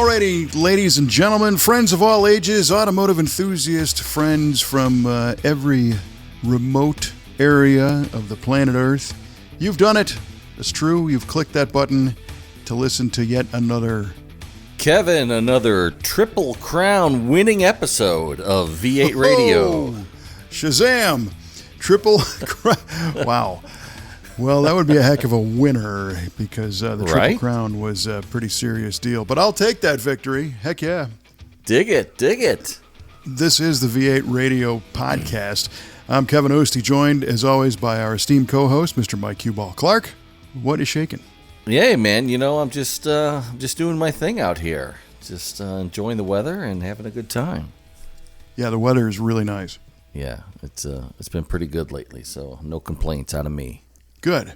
Alrighty, ladies and gentlemen, friends of all ages, automotive enthusiasts, friends from every remote area of the planet Earth, you've done it. It's true. You've clicked that button to listen to yet another Kevin, another Triple Crown winning episode of V8 Radio. Oh, Shazam! Triple Crown. Wow. Well, that would be a heck of a winner because the Triple Crown was a pretty serious deal. But I'll take that victory. Heck yeah. Dig it, dig it. This is the V8 Radio podcast. I'm Kevin Oeste, joined as always by our esteemed co-host, Mr. Mike Q-Ball. Clarke, what is shaking? Yeah, man, you know, I'm just doing my thing out here. Just enjoying the weather and having a good time. Yeah, the weather is really nice. Yeah, it's been pretty good lately, so no complaints out of me. Good.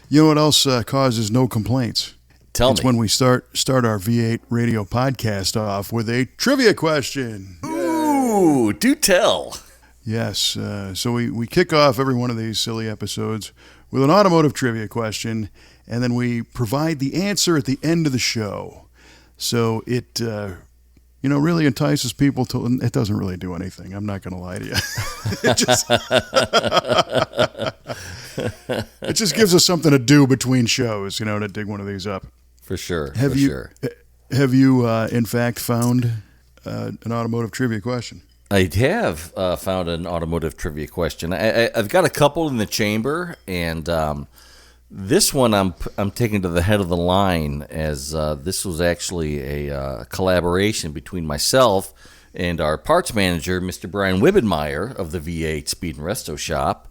You know what else causes no complaints? Tell me. It's when we start our V8 Radio podcast off with a trivia question. Ooh, do tell. Yes. So we kick off every one of these silly episodes with an automotive trivia question, and then we provide the answer at the end of the show. So it, really entices people to. It doesn't really do anything. I'm not going to lie to you. It just gives us something to do between shows, to dig one of these up. For sure. Have you, in fact, found an automotive trivia question? I have found an automotive trivia question. I've got a couple in the chamber, and this one I'm taking to the head of the line, as this was actually a collaboration between myself and our parts manager, Mr. Brian Wibbenmeyer of the V8 Speed Resto Shop.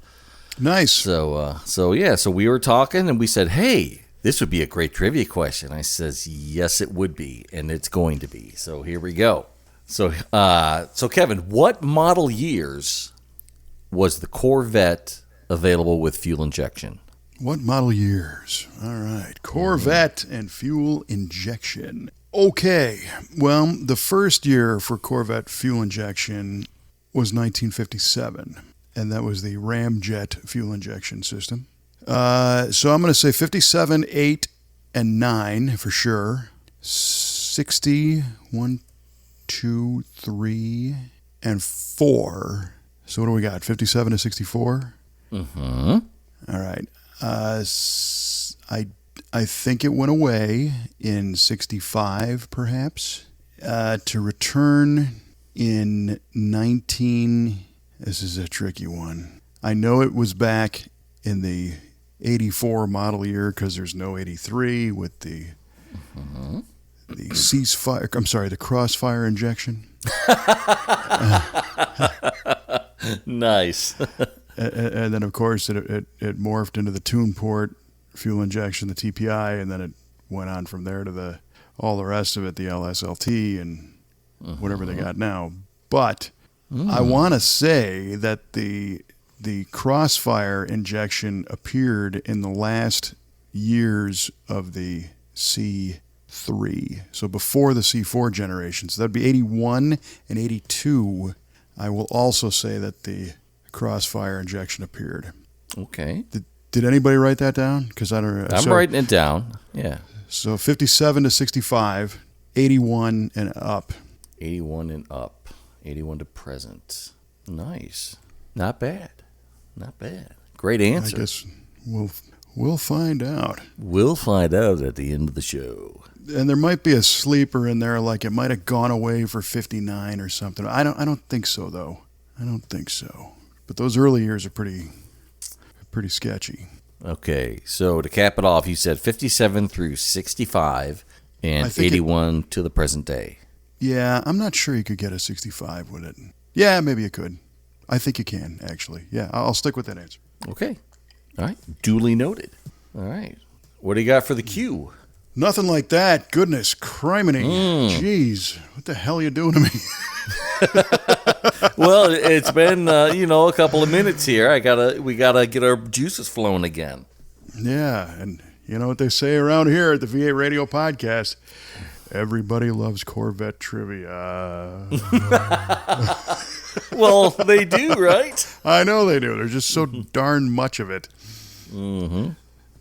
Nice. So we were talking, and we said, hey, this would be a great trivia question. I says, yes, it would be, and it's going to be. So here we go. So Kevin, what model years was the Corvette available with fuel injection? What model years? All right. Corvette and fuel injection. Okay. Well, the first year for Corvette fuel injection was 1957, and that was the Ramjet fuel injection system. So I'm going to say 57, 8, and 9 for sure. 60, 1, 2, 3, and 4. So what do we got? 57 to 64? Mm-hmm. All right. I think it went away in 65, perhaps, to return in 19. This is a tricky one. I know it was back in the 84 model year because there's no 83 with the ceasefire. I'm sorry, the crossfire injection. Nice. And then, of course, it morphed into the tune port fuel injection, the TPI, and then it went on from there to all the rest of it, the LSLT and whatever they got now. But I want to say that the crossfire injection appeared in the last years of the C3, so before the C4 generation. So that'd be 81 and 82. I will also say that the crossfire injection appeared. Okay. Did anybody write that down? Because I don't know. I'm writing it down. Yeah. So 57 to 65, 81 and up. 81 and up. 81 to present. Nice. Not bad. Not bad. Great answer. I guess we'll find out. We'll find out at the end of the show. And there might be a sleeper in there, like it might have gone away for 59 or something. I don't think so, though. I don't think so. But those early years are pretty sketchy. Okay, so to cap it off, you said 57 through 65 and 81 to the present day. Yeah, I'm not sure you could get a 65 with it. Yeah, maybe you could. I think you can, actually. Yeah, I'll stick with that answer. Okay. All right. Duly noted. All right. What do you got for the Q? Nothing like that. Goodness, criminy. Jeez, what the hell are you doing to me? Well, it's been a couple of minutes here. We gotta get our juices flowing again. Yeah, and you know what they say around here at the V8 Radio Podcast: everybody loves Corvette trivia. Well, they do, right? I know they do. There's just so darn much of it. Mm-hmm.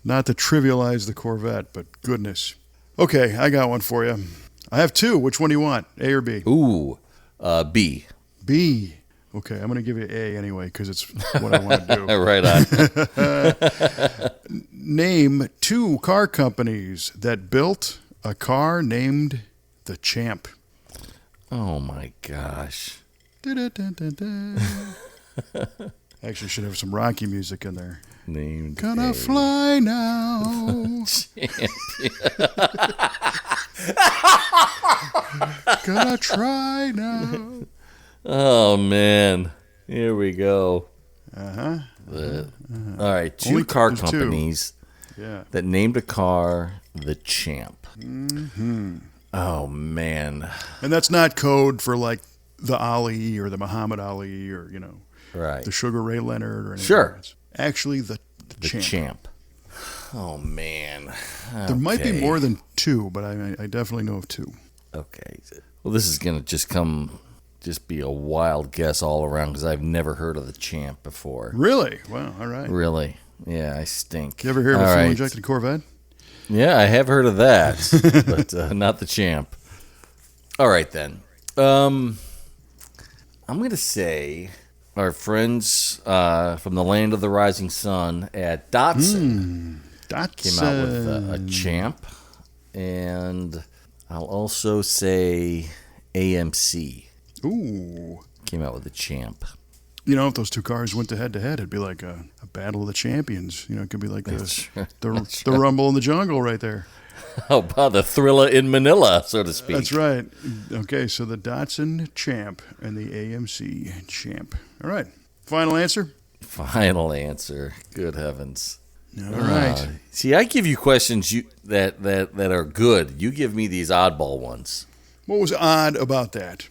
Not to trivialize the Corvette, but goodness. Okay, I got one for you. I have two. Which one do you want, A or B? Ooh, B. B. Okay, I'm going to give you A anyway because it's what I want to do. Right on. Name two car companies that built a car named the Champ. Oh, my gosh. Actually, should have some Rocky music in there. Named Gonna fly now. Gonna try now. Oh, man. Here we go. Uh-huh. All right, two car companies that named a car the Champ. Mm-hmm. Oh, man. And that's not code for like the Ali or the Muhammad Ali or, right. the Sugar Ray Leonard or anything. Sure. It's actually the Champ. Oh, man. There might be more than two, but I definitely know of two. Okay. Well, this is going to just be a wild guess all around because I've never heard of the Champ before. Really? Wow, all right. Really? Yeah, I stink. You ever hear of a fuel-injected Corvette? Yeah, I have heard of that, but not the Champ. All right, then. I'm going to say our friends from the land of the rising sun at Datsun came out with a Champ, and I'll also say AMC. Ooh. Came out with a Champ. If those two cars went head-to-head, it'd be like a battle of the champions. It could be like the Rumble in the Jungle right there. How about the Thriller in Manila, so to speak? That's right. Okay, so the Datsun Champ and the AMC Champ. All right. Final answer? Final answer. Good heavens. All right. See, I give you questions that are good. You give me these oddball ones. What was odd about that?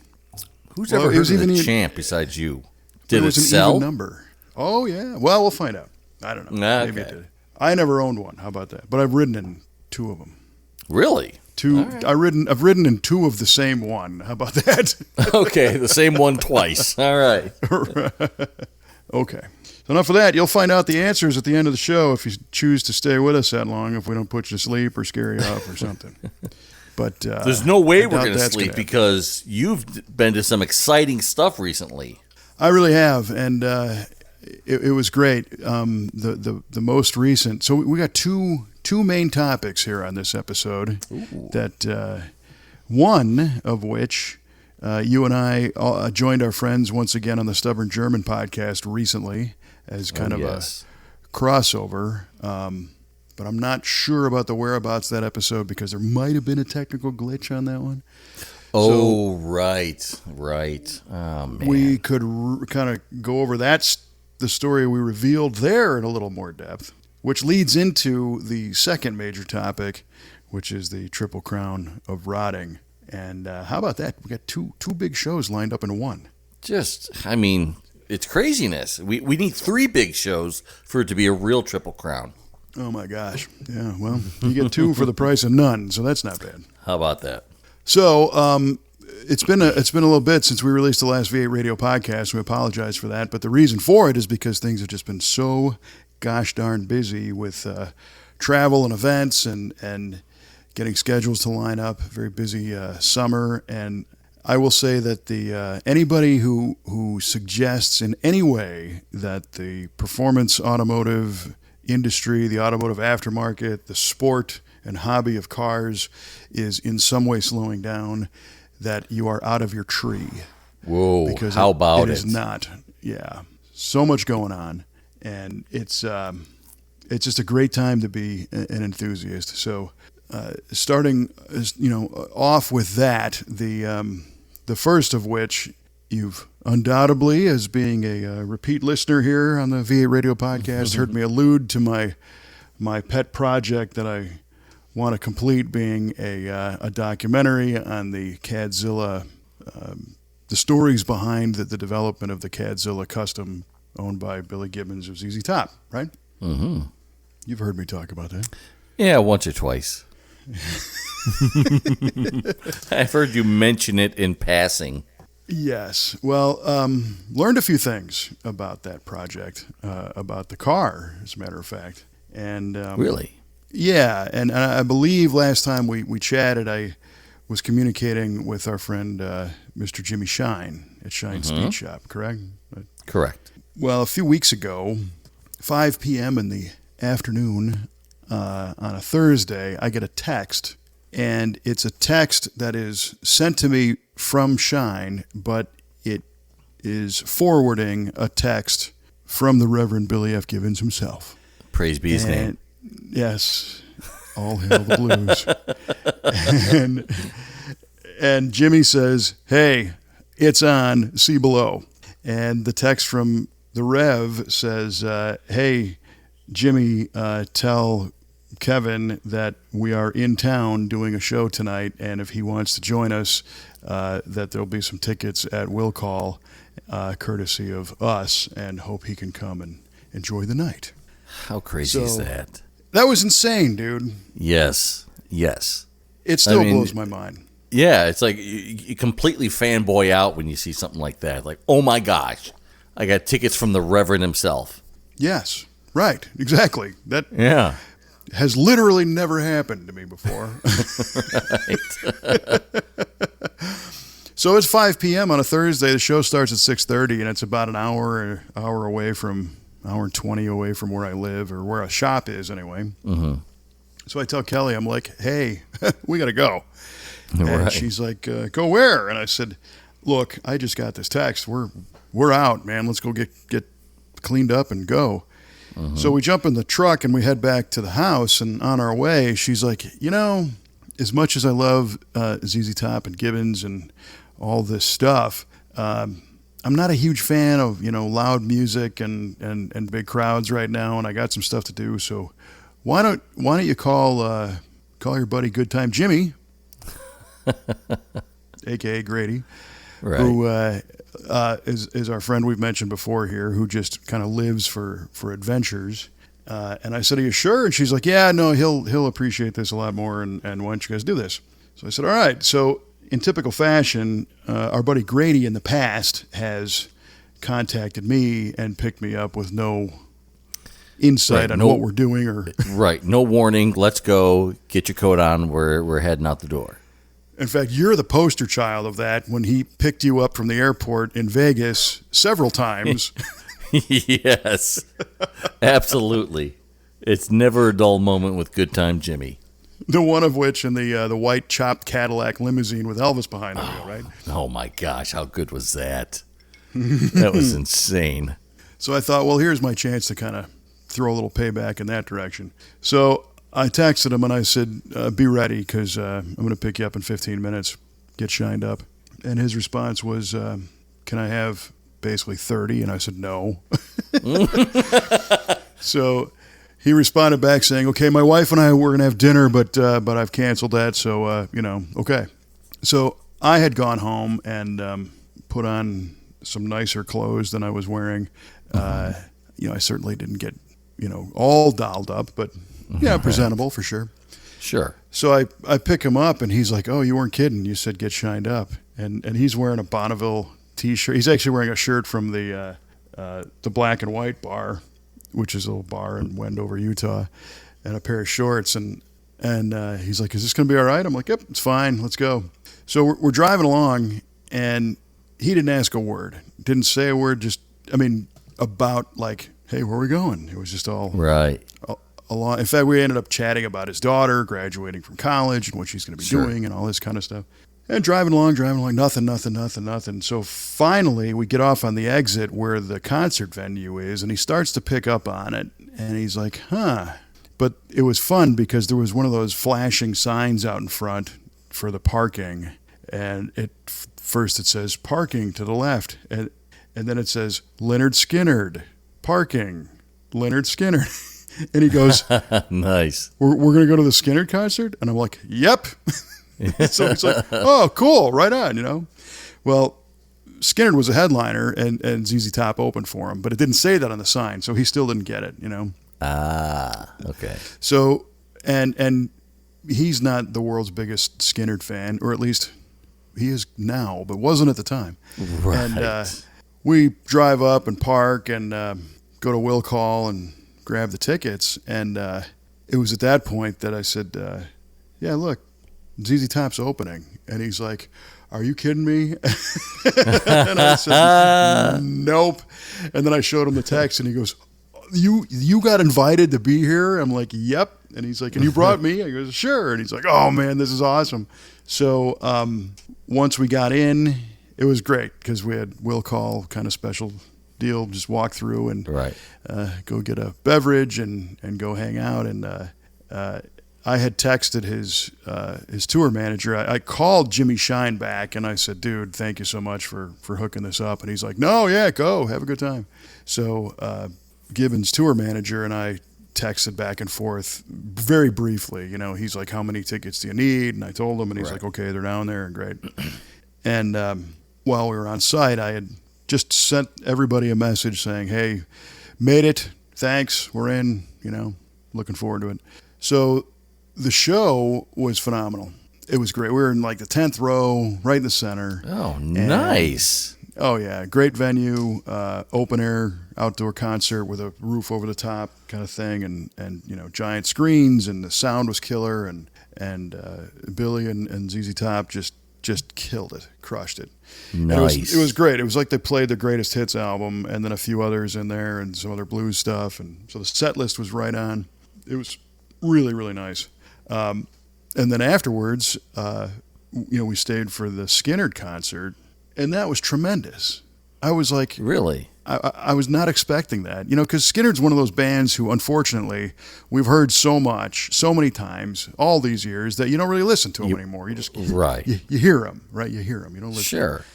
Who's ever heard of the Champ besides you? Did it It sell? was an even number. Oh, yeah. Well, we'll find out. I don't know. Okay. Maybe it did. I never owned one. How about that? But I've ridden in two of them. Really? Two. Right. I've ridden in two of the same one. How about that? Okay, the same one twice. All right. Okay. So enough of that. You'll find out the answers at the end of the show if you choose to stay with us that long, if we don't put you to sleep or scare you off or something. But there's no way we're going to sleep because you've been to some exciting stuff recently. I really have, and it was great. The most recent. So we got two main topics here on this episode. Ooh. That one of which you and I joined our friends once again on the Stubborn German podcast recently as kind of a crossover. But I'm not sure about the whereabouts of that episode because there might have been a technical glitch on that one. Oh, so right. Oh, man. We could kind of go over the story we revealed there in a little more depth, which leads into the second major topic, which is the Triple Crown of Rotting. And how about that? We got two big shows lined up in one. It's craziness. We need three big shows for it to be a real Triple Crown. Oh, my gosh. Yeah, well, you get two for the price of none, so that's not bad. How about that? So it's been a little bit since we released the last V8 radio podcast. We apologize for that, but the reason for it is because things have just been so gosh darn busy with travel and events and getting schedules to line up. Very busy summer, and I will say that the anybody who suggests in any way that the performance automotive industry, the automotive aftermarket, the sport and hobby of cars is in some way slowing down, that you are out of your tree. Whoa, because how about it? It is not. Yeah, so much going on, and it's just a great time to be an enthusiast. So starting off with that, the first of which you've undoubtedly, as being a repeat listener here on the V8 Radio Podcast, heard me allude to my pet project that I want to complete, being a documentary on the CadZZilla, the stories behind the development of the CadZZilla Kustom owned by Billy Gibbons of ZZTop, right? Mm-hmm. You've heard me talk about that. Yeah, once or twice. I've heard you mention it in passing. Yes. Well, learned a few things about that project, about the car, as a matter of fact. And really? Yeah. And I believe last time we chatted, I was communicating with our friend Mr. Jimmy Shine at Shine Speed Shop, correct? Correct. Well, a few weeks ago, 5 p.m. in the afternoon on a Thursday, I get a text, and it's a text that is sent to me from Shine, but it is forwarding a text from the Reverend Billy F. Gibbons himself. Praise be his name. Yes, all hail the blues. and Jimmy says, "Hey, it's on, see below." And the text from the Rev says, "Hey, Jimmy, tell Kevin that we are in town doing a show tonight, and if he wants to join us, that there'll be some tickets at Will Call, courtesy of us, and hope he can come and enjoy the night." How crazy is that? That was insane, dude. Yes. It still blows my mind. Yeah, it's like you completely fanboy out when you see something like that. Like, oh my gosh, I got tickets from the Reverend himself. Yes, right, exactly. That has literally never happened to me before. So it's 5 p.m. on a Thursday. The show starts at 6:30, and it's about an hour away from, hour and 20 away from where I live, or where a shop is anyway. Mm-hmm. So I tell Kelly, I'm like, "Hey, we got to go." And she's like, "Go where?" And I said, "Look, I just got this text. We're out, man. Let's go get cleaned up and go." Mm-hmm. So we jump in the truck and we head back to the house. And on our way, she's like, as much as I love ZZTop and Gibbons and all this stuff, I'm not a huge fan of loud music and big crowds right now. And I got some stuff to do. So why don't you call your buddy Good Time Jimmy, a.k.a. Grady, right, who is our friend we've mentioned before here, who just kind of lives for adventures. And I said, "Are you sure?" And she's like, "Yeah, no, he'll appreciate this a lot more, and why don't you guys do this?" So I said, "All right." So in typical fashion, our buddy Grady in the past has contacted me and picked me up with no insight on what we're doing, or no warning. Let's go. Get your coat on. We're heading out the door. In fact, you're the poster child of that when he picked you up from the airport in Vegas several times. Yes, absolutely. It's never a dull moment with Good Time Jimmy. The one of which in the white chopped Cadillac limousine with Elvis behind the wheel, right? Oh my gosh, how good was that? That was insane. So I thought, well, here's my chance to kind of throw a little payback in that direction. So I texted him and I said, "Be ready, because I'm going to pick you up in 15 minutes. Get shined up." And his response was, "Can I have basically 30?" And I said, "No." So he responded back saying, "Okay, my wife and I were going to have dinner, but I've canceled that. So, okay." So I had gone home and put on some nicer clothes than I was wearing. I certainly didn't get, all dolled up, but presentable for sure. Sure. So I pick him up and he's like, "Oh, you weren't kidding. You said get shined up." And he's wearing a Bonneville t-shirt. He's actually wearing a shirt from the Black and White bar, which is a little bar in Wendover, Utah, and a pair of shorts. And he's like, "Is this going to be all right?" I'm like, "Yep, it's fine. Let's go." So we're driving along, and he didn't ask a word. Didn't say a word. About like, "Hey, where are we going?" It was just all right. Along. In fact, we ended up chatting about his daughter graduating from college and what she's going to be doing and all this kind of stuff. And driving along, nothing. So finally, we get off on the exit where the concert venue is, and he starts to pick up on it, and he's like, "Huh." But it was fun because there was one of those flashing signs out in front for the parking, and first it says parking to the left, and then it says Lynyrd Skynyrd parking, Lynyrd Skynyrd. And he goes, "Nice. We're going to go to the Skynyrd concert?" And I'm like, "Yep." So it's like, "Oh, cool, right on, Well, Skynyrd was a headliner, and ZZTop opened for him, but it didn't say that on the sign, so he still didn't get it, Ah, okay. So, and he's not the world's biggest Skynyrd fan, or at least he is now, but wasn't at the time. Right. And we drive up and park and go to Will Call and grab the tickets, and it was at that point that I said, "Yeah, look, ZZTop's opening. And he's like, are you kidding me? And I said, nope. And then I showed him the text, and he goes, you got invited to be here? I'm like, yep. And he's like, and you brought me? I goes, sure. And he's like, oh, man, this is awesome. So once we got in, it was great because we had will call kind of special deal, just walk through and go get a beverage and go hang out. And I had texted his tour manager. I called Jimmy Shine back, and I said, dude, thank you so much for hooking this up. And he's like, no, yeah, go. Have a good time. So Gibbons' tour manager and I texted back and forth very briefly. You know, he's like, how many tickets do you need? And I told him, and he's like, okay, they're down there, and great. And while we were on site, I had just sent everybody a message saying, hey, made it, thanks, we're in, you know, looking forward to it. So the show was phenomenal. It was great. We were in like the 10th row, right in the center. Oh, nice. Oh, yeah. Great venue, open air, outdoor concert with a roof over the top kind of thing, and you know, giant screens, and the sound was killer, and Billy and ZZTop just killed it, crushed it. Nice. It was great. It was like they played their greatest hits album and then a few others in there and some other blues stuff, and so the set list was right on. It was really, really nice. And then afterwards, you know, we stayed for the Skynyrd concert, and that was tremendous. I was like, really? I was not expecting that, you know, because Skynyrd's one of those bands who, unfortunately, we've heard so many times, all these years, that you don't really listen to them anymore. You just you hear them, right? You hear them. You don't listen. Sure.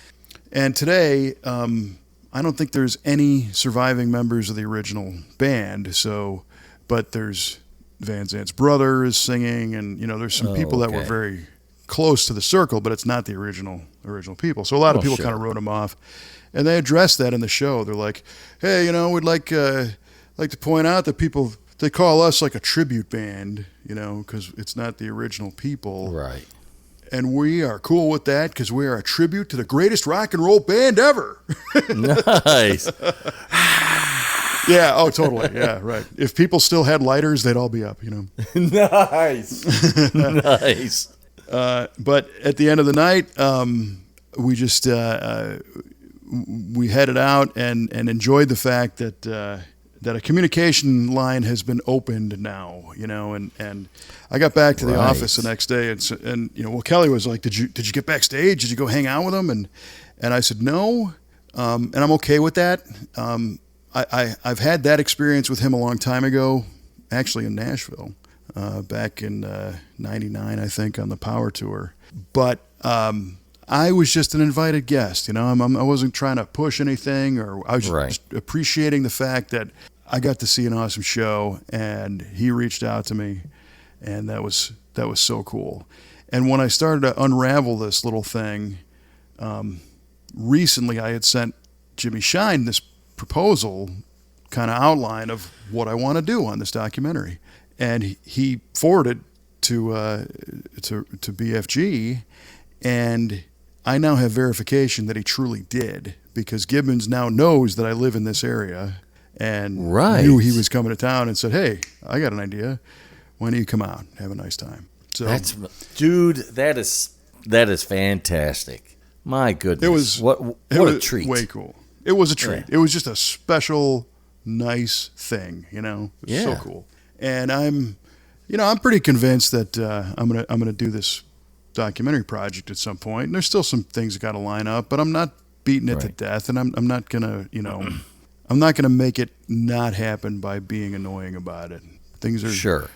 And today, I don't think there's any surviving members of the original band. So, but there's Van Zant's brother is singing, and you know, there's some people that were very close to the circle, but it's not the original people. So a lot of people kind of wrote them off. And they addressed that in the show. They're like, hey, you know, we'd like to point out that people, they call us like a tribute band, you know, because it's not the original people. Right. And we are cool with that because we are a tribute to the greatest rock and roll band ever. Nice. Yeah, oh, totally. Yeah, right. If people still had lighters, they'd all be up, you know. Nice. Nice. But at the end of the night, we just... we headed out and enjoyed the fact that a communication line has been opened now, you know, and I got back to the office the next day and you know, well, Kelle was like, did you get backstage? Did you go hang out with him? And I said, no. And I'm okay with that. I've had that experience with him a long time ago, actually in Nashville, back in 99, I think, on the Power Tour. But, I was just an invited guest, you know. I wasn't trying to push anything, or I was just appreciating the fact that I got to see an awesome show, and he reached out to me, and that was so cool. And when I started to unravel this little thing, recently I had sent Jimmy Shine this proposal, kind of outline of what I want to do on this documentary, and he forwarded to BFG, and I now have verification that he truly did, because Gibbons now knows that I live in this area and knew he was coming to town and said, hey, I got an idea. Why don't you come out? Have a nice time. So, dude, that is fantastic. My goodness. What a treat. Way cool. It was a treat. Yeah. It was just a special, nice thing, you know. It was so cool. And I'm pretty convinced that I'm gonna do this documentary project at some point. And there's still some things that got to line up, but I'm not beating it to death, and I'm not gonna, you know, I'm not gonna make it not happen by being annoying about it. Things are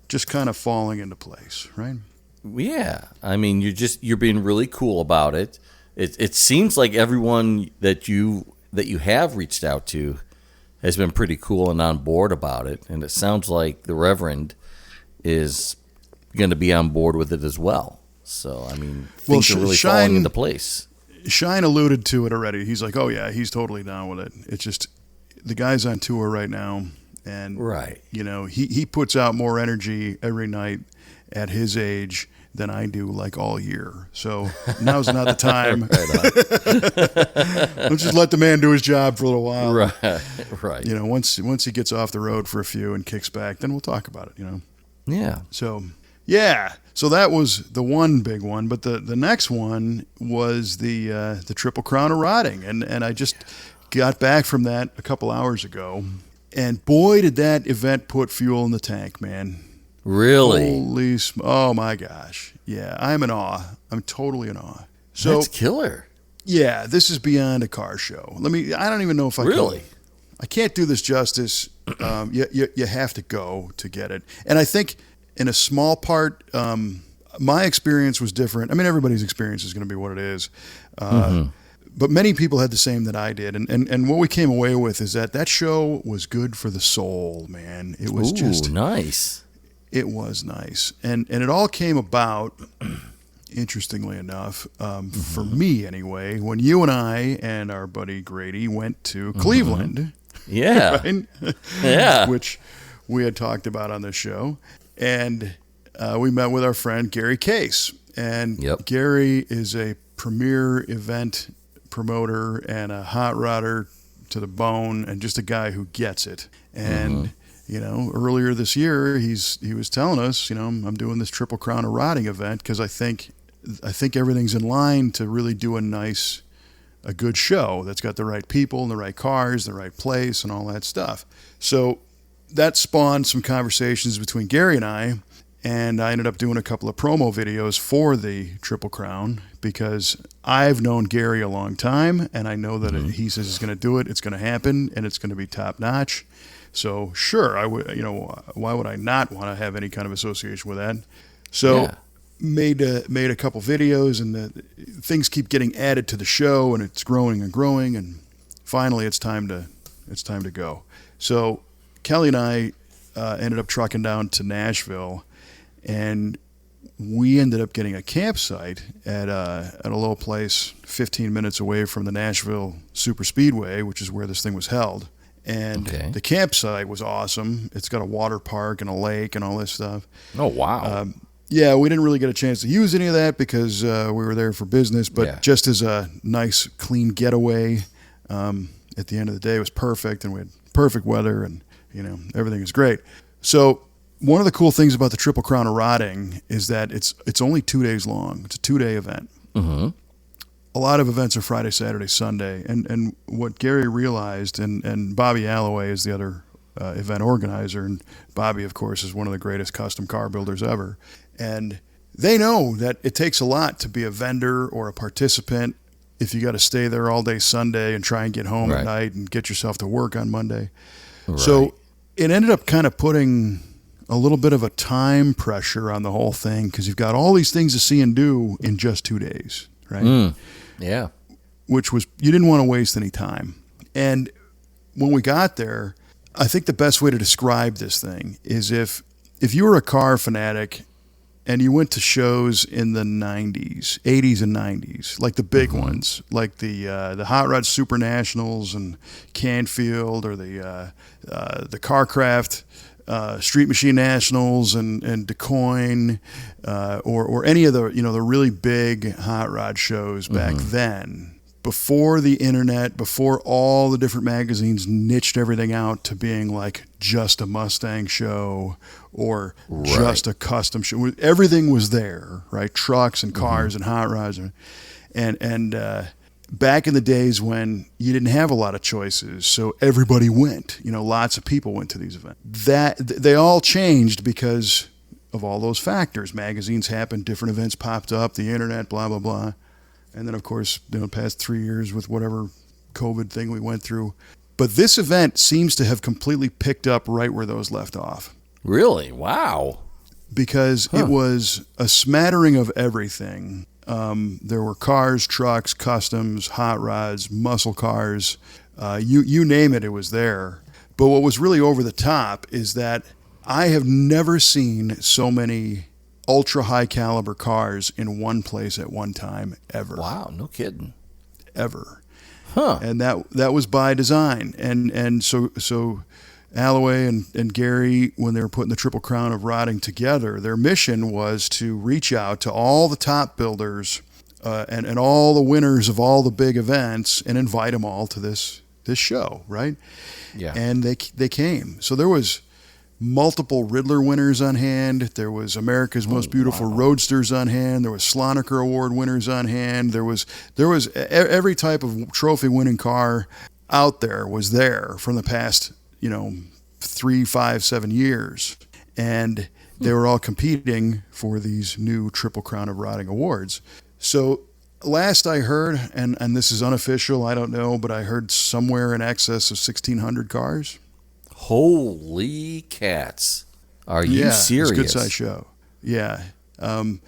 just kind of falling into place, right? Yeah, I mean, you're being really cool about it. It seems like everyone that you have reached out to has been pretty cool and on board about it, and it sounds like the Reverend is going to be on board with it as well. So, I mean, things are really falling into place. Shine alluded to it already. He's like, oh, yeah, he's totally down with it. It's just the guy's on tour right now, and, you know, he puts out more energy every night at his age than I do, like, all year. So now's not the time. Let's just let the man do his job for a little while. Right. You know, once he gets off the road for a few and kicks back, then we'll talk about it, you know. Yeah. So... Yeah. So that was the one big one, but the next one was the Triple Crown of Rotting, and I just got back from that a couple hours ago, and boy, did that event put fuel in the tank, man. Really? Oh my gosh. Yeah, I'm in awe. I'm totally in awe. So that's killer. Yeah, this is beyond a car show. I don't even know if I really. I can't do this justice. You have to go to get it. And I think in a small part, my experience was different. I mean, everybody's experience is going to be what it is. But many people had the same that I did. And what we came away with is that show was good for the soul, man. It was just nice. It was nice. And it all came about, interestingly enough, for me anyway, when you and I and our buddy Grady went to Cleveland. Yeah. Right? Yeah. Which we had talked about on this show. And we met with our friend Gary Case. And Gary is a premier event promoter and a hot rodder to the bone and just a guy who gets it. And earlier this year he was telling us, I'm doing this Triple Crown of Rotting event because I think everything's in line to really do a good show that's got the right people and the right cars, the right place, and all that stuff. So that spawned some conversations between Gary and I ended up doing a couple of promo videos for the Triple Crown because I've known Gary a long time, and I know that he says he's going to do it, it's going to happen, and it's going to be top notch. So sure, I would, why would I not want to have any kind of association with that? So made a couple videos, and things keep getting added to the show, and it's growing and growing, and finally it's time to go. So Kelly and I ended up trucking down to Nashville, and we ended up getting a campsite at a little place 15 minutes away from the Nashville Super Speedway, which is where this thing was held. And the campsite was awesome. It's got a water park and a lake and all this stuff. Oh, wow. Yeah, we didn't really get a chance to use any of that because we were there for business, but just as a nice, clean getaway, at the end of the day, it was perfect, and we had perfect weather, and everything was great. So one of the cool things about the Triple Crown of Rotting is that it's only 2 days long. It's a 2-day event. A lot of events are Friday, Saturday, Sunday, and what Gary realized, and Bobby Alloway is the other event organizer, and Bobby, of course, is one of the greatest custom car builders ever, and they know that it takes a lot to be a vendor or a participant if you got to stay there all day Sunday and try and get home at night and get yourself to work on Monday. So it ended up kind of putting a little bit of a time pressure on the whole thing because you've got all these things to see and do in just 2 days, right? Yeah. Which was, you didn't want to waste any time. And when we got there, I think the best way to describe this thing is if you were a car fanatic and you went to shows in the 80s and 90s, like the big ones, like the Hot Rod Super Nationals and Canfield, or the Carcraft Street Machine Nationals and DeCoin, or any of the the really big hot rod shows back then, before the internet, before all the different magazines niched everything out to being like just a Mustang show or just a custom show. Everything was there, right? Trucks and cars and hot rods, and back in the days when you didn't have a lot of choices, so everybody went. Lots of people went to these events. That they all changed because of all those factors. Magazines happened, different events popped up, the internet, blah blah blah, and then of course, past 3 years with whatever COVID thing we went through. But this event seems to have completely picked up right where those left off. Really? Wow. Because it was a smattering of everything. There were cars, trucks, customs, hot rods, muscle cars, you name it, it was there. But what was really over the top is that I have never seen so many ultra high caliber cars in one place at one time ever. Wow, no kidding. Ever. Huh. And that was by design. And so Alloway and Gary, when they were putting the Triple Crown of Rotting together, their mission was to reach out to all the top builders and all the winners of all the big events and invite them all to this show, right? Yeah. And they came. So there was multiple Riddler winners on hand. There was America's Most Beautiful Roadsters on hand. There was Sloniker Award winners on hand. There was every type of trophy winning car out there was there from the past, 3, 5, 7 years. And they were all competing for these new Triple Crown of Rotting awards. So last I heard, and this is unofficial, I don't know, but I heard somewhere in excess of 1,600 cars. Holy cats. Are you serious? It's a good-sized show. Yeah. And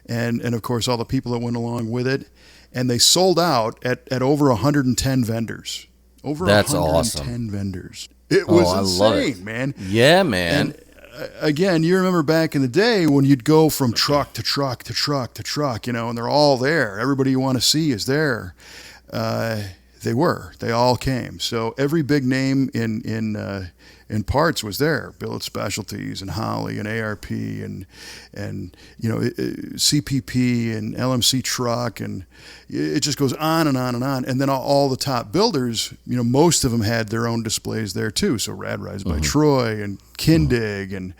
of course, all the people that went along with it. And they sold out at over 110 vendors. That's 110 awesome. vendors. It was insane, man. Yeah, man. And again, you remember back in the day when you'd go from truck to truck to truck to truck, and they're all there. Everybody you want to see is there. They all came. So every big name in parts was there. Billet Specialties and Holley and ARP and CPP and LMC Truck, and it just goes on and on and on. And then all the top builders, most of them had their own displays there too. So Rad Rides by Troy and Kindig and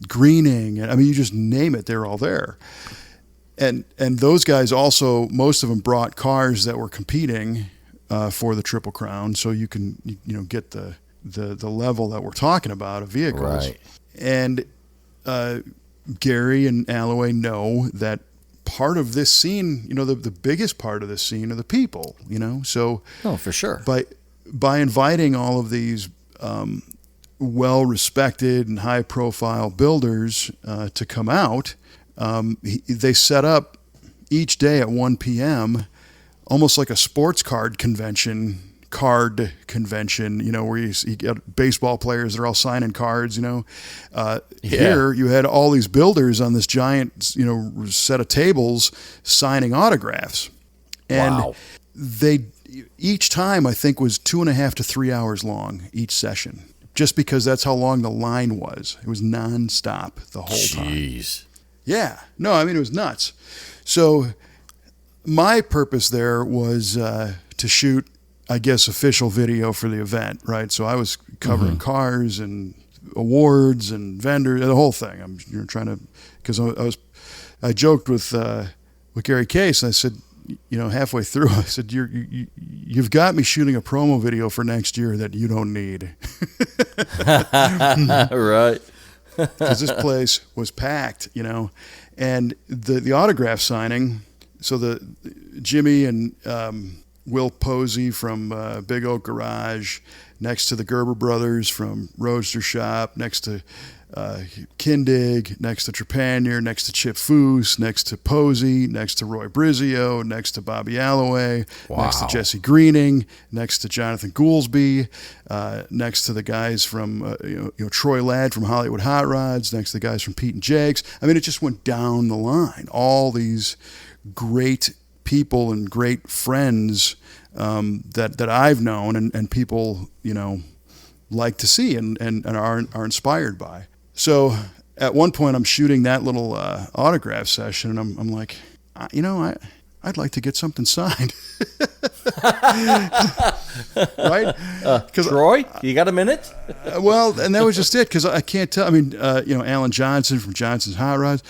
Greening, and you just name it, they're all there. And those guys also, most of them brought cars that were competing for the Triple Crown, so you can get the level that we're talking about of vehicles. Right. And Gary and Alloway know that part of this scene, the biggest part of this scene are the people, So for sure. By inviting all of these well-respected and high-profile builders to come out, they set up each day at 1 p.m. almost like a sports card convention, where you get baseball players, they're all signing cards, Here you had all these builders on this giant, set of tables signing autographs. And each time I think was 2.5 to 3 hours long, each session, just because that's how long the line was. It was nonstop the whole time. Jeez. Yeah. No, it was nuts. So my purpose there was to shoot, I guess, official video for the event, right? So I was covering cars and awards and vendors, the whole thing. I'm trying to, because I joked with Gary Case, and I said, halfway through, I said, you've got me shooting a promo video for next year that you don't need. Right. Because this place was packed, and the autograph signing. So the Jimmy and Will Posey from Big Oak Garage, next to the Gerber brothers from Roadster Shop, next to Kindig, next to Trepanier, next to Chip Foose, next to Posey, next to Roy Brizio, next to Bobby Alloway, next to Jesse Greening, next to Johnathan Goolsby, next to the guys from Troy Ladd from Hollywood Hot Rods, next to the guys from Pete and Jake's. It just went down the line. All these great people and great friends that I've known and people like to see and are inspired by. So at one point I'm shooting that little autograph session, and I'm like, I'd like to get something signed. Right? Troy, you got a minute? Well, and that was just it, because I can't tell. Alan Johnson from Johnson's Hot Rods.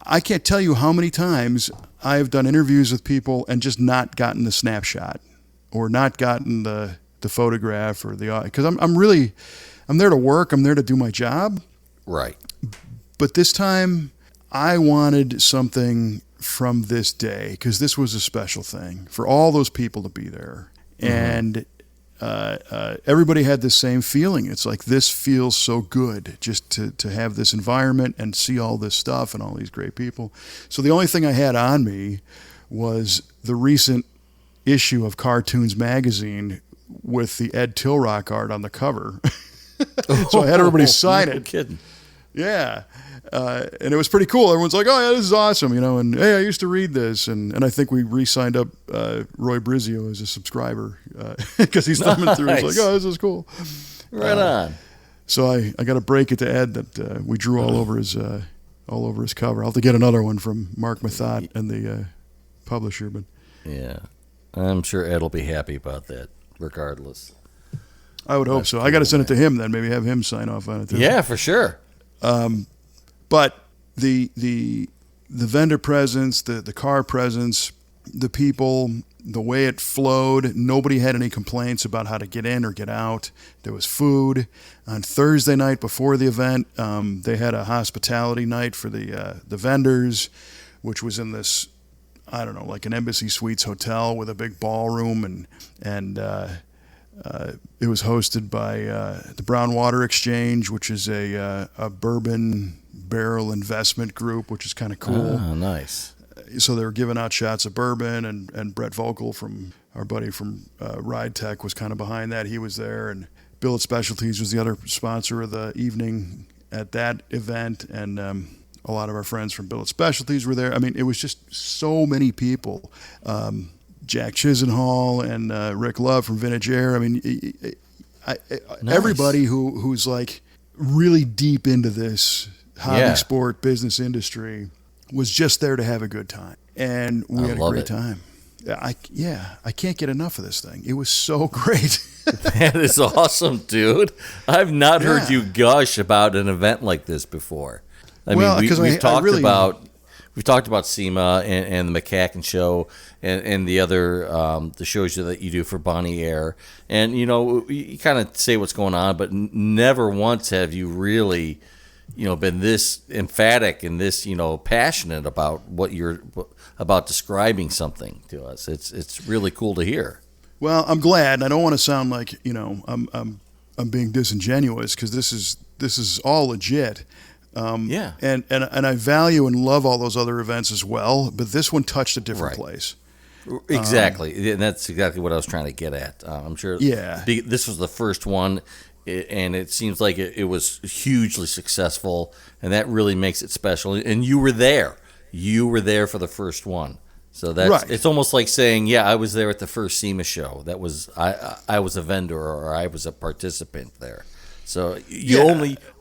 I can't tell you how many times I've done interviews with people and just not gotten the snapshot or not gotten the photograph or because I'm there to work. I'm there to do my job. Right. But this time I wanted something from this day, because this was a special thing for all those people to be there. And everybody had the same feeling. It's like, this feels so good just to have this environment and see all this stuff and all these great people. So the only thing I had on me was the recent issue of Cartoons Magazine with the Ed Tilrock art on the cover. So I had everybody sign it. No kidding. Yeah. And it was pretty cool. Everyone's like, oh, yeah, this is awesome, and hey, I used to read this. And I think we re-signed up Roy Brizio as a subscriber because he's thumbing through. He's like, oh, this is cool. Right on. So I got to break it to Ed that we drew all over his cover. I'll have to get another one from Mark Mathot and the publisher. But yeah, I'm sure Ed will be happy about that regardless. I would hope so. I got to send it to him then. Maybe have him sign off on it too. Yeah, for sure. But the vendor presence, the car presence, the people, the way it flowed, nobody had any complaints about how to get in or get out. There was food. On Thursday night before the event, they had a hospitality night for the vendors, which was in this, I don't know, like an Embassy Suites hotel with a big ballroom, and it was hosted by the Brown Water Exchange, which is a bourbon barrel investment group, which is kind of cool. Oh, nice. So they were giving out shots of bourbon, and Brett Vogel, from our buddy from Ride Tech, was kind of behind that. He was there, and Billet Specialties was the other sponsor of the evening at that event, and a lot of our friends from Billet Specialties were there. I mean, it was just so many people. Jack Chisenhall and Rick Love from Vintage Air. I mean, Nice. Everybody who's like really deep into this hobby Yeah. sport business industry was just there to have a good time, and we had a love great it. time. I can't get enough of this thing. It was so great. That is awesome, dude. I've not heard Yeah. you gush about an event like this before. I Well, mean, 'cause we've I talked really- about SEMA and the McCacken show and the other the shows that you do for Bonnie Air, and you kind of say what's going on, but never once have you really been this emphatic and this passionate about what you're about describing something to us. It's really cool to hear. Well, I'm glad. I don't want to sound like I'm being disingenuous, because this is all legit. Yeah. And I value and love all those other events as well, but this one touched a different Right. place. Exactly, and that's exactly what I was trying to get at. I'm sure. Yeah. This was the first one, and it seems like it was hugely successful, and that really makes it special. And you were there. You were there for the first one, so that's Right. It's almost like saying, "Yeah, I was there at the first SEMA show. That was I was a vendor, or I was a participant there." So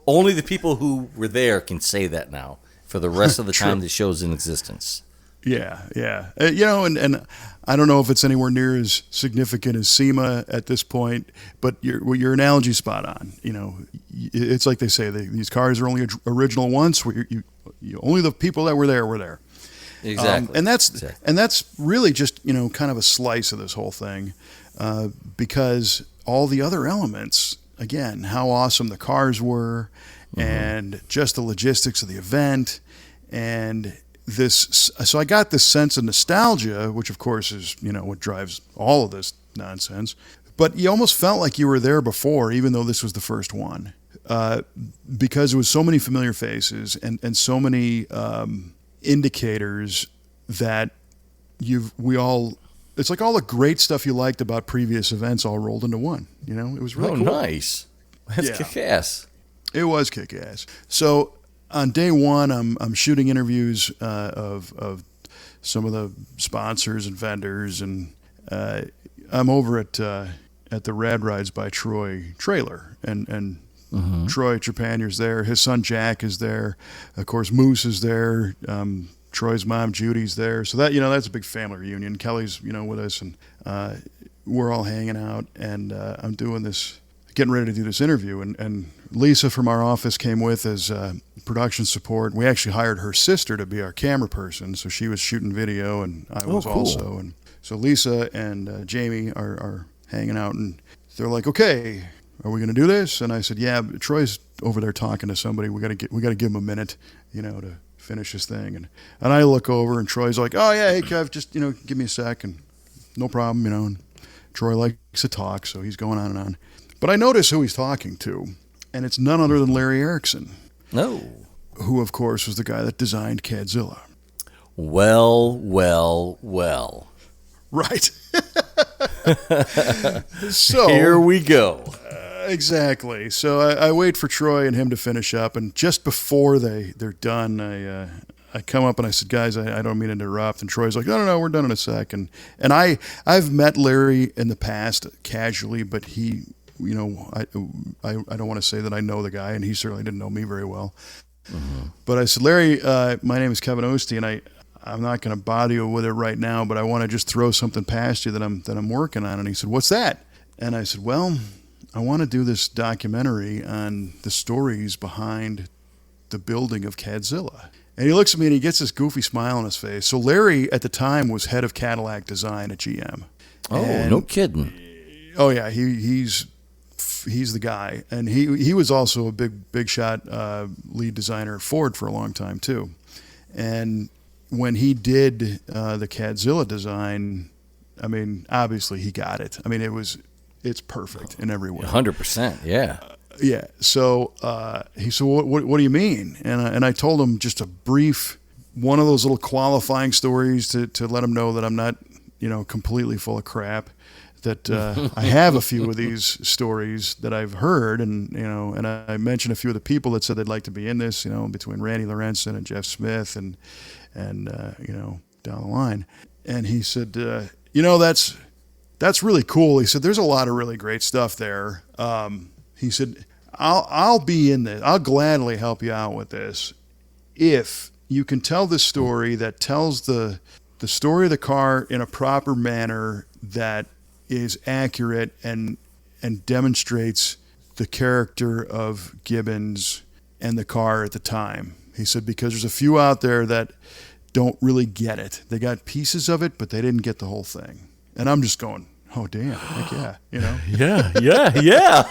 only the people who were there can say that now. For the rest of the time, the show's in existence. Yeah. And I don't know if it's anywhere near as significant as SEMA at this point, but your analogy's spot on. It's like they say, these cars are only original once. Only the people that were there were there. Exactly. And Exactly. that's really just kind of a slice of this whole thing, because all the other elements, again, how awesome the cars were, and just the logistics of the event, and this. So I got this sense of nostalgia, which of course is what drives all of this nonsense. But you almost felt like you were there before, even though this was the first one, because there was so many familiar faces and so many indicators that it's like all the great stuff you liked about previous events all rolled into one. It was really cool. Nice. That's Yeah. kick-ass. It was kick-ass. So on day one, I'm shooting interviews of some of the sponsors and vendors, and I'm over at the Rad Rides by Troy trailer, and Troy Trepanier's there. His son Jack is there. Of course, Moose is there. Troy's mom Judy's there. So that's a big family reunion. Kelly's with us, and we're all hanging out. And I'm getting ready to do this interview, and Lisa from our office came with as production support. We actually hired her sister to be our camera person, so she was shooting video, and I was cool. also. And so Lisa and Jamie are hanging out, and they're like, "Okay, are we going to do this?" And I said, "Yeah, but Troy's over there talking to somebody. We got to give him a minute, to finish this thing." And I look over, and Troy's like, "Oh yeah, hey Kev, just give me a sec," and no problem, And Troy likes to talk, so he's going on and on. But I notice who he's talking to, and it's none other than Larry Erickson, No. who of course was the guy that designed CadZZilla. Well. Right. So Here we go. exactly. So I wait for Troy and him to finish up, and just before they're done, I come up and I said, "Guys, I don't mean to interrupt." And Troy's like, "No, we're done in a sec." And I've met Larry in the past casually, but he, I don't want to say that I know the guy, and he certainly didn't know me very well. But I said, "Larry, my name is Kevin Oeste, and I'm not going to bother you with it right now, but I want to just throw something past you that I'm working on." And he said, "What's that?" And I said, "Well, I want to do this documentary on the stories behind the building of CadZZilla. And he looks at me and he gets this goofy smile on his face. So Larry at the time was head of Cadillac design at GM. Oh, no kidding. Oh yeah, he's the guy, and he was also a big shot lead designer at Ford for a long time too. And when he did the CadZZilla design, I mean, obviously he got it. I mean, it's perfect in every way. 100%, yeah. Yeah. So he said, "What do you mean?" And I told him just a brief one of those little qualifying stories to let him know that I'm not, completely full of crap. That I have a few of these stories that I've heard, and I mentioned a few of the people that said they'd like to be in this, between Randy Lorenzen and Jeff Smith and down the line. And he said, that's really cool. He said, there's a lot of really great stuff there. He said, I'll be in this. I'll gladly help you out with this if you can tell the story that tells the story of the car in a proper manner that is accurate and demonstrates the character of Gibbons and the car at the time. He said, because there's a few out there that don't really get it. They got pieces of it, but they didn't get the whole thing. And I'm just going, oh, damn, heck yeah, Yeah.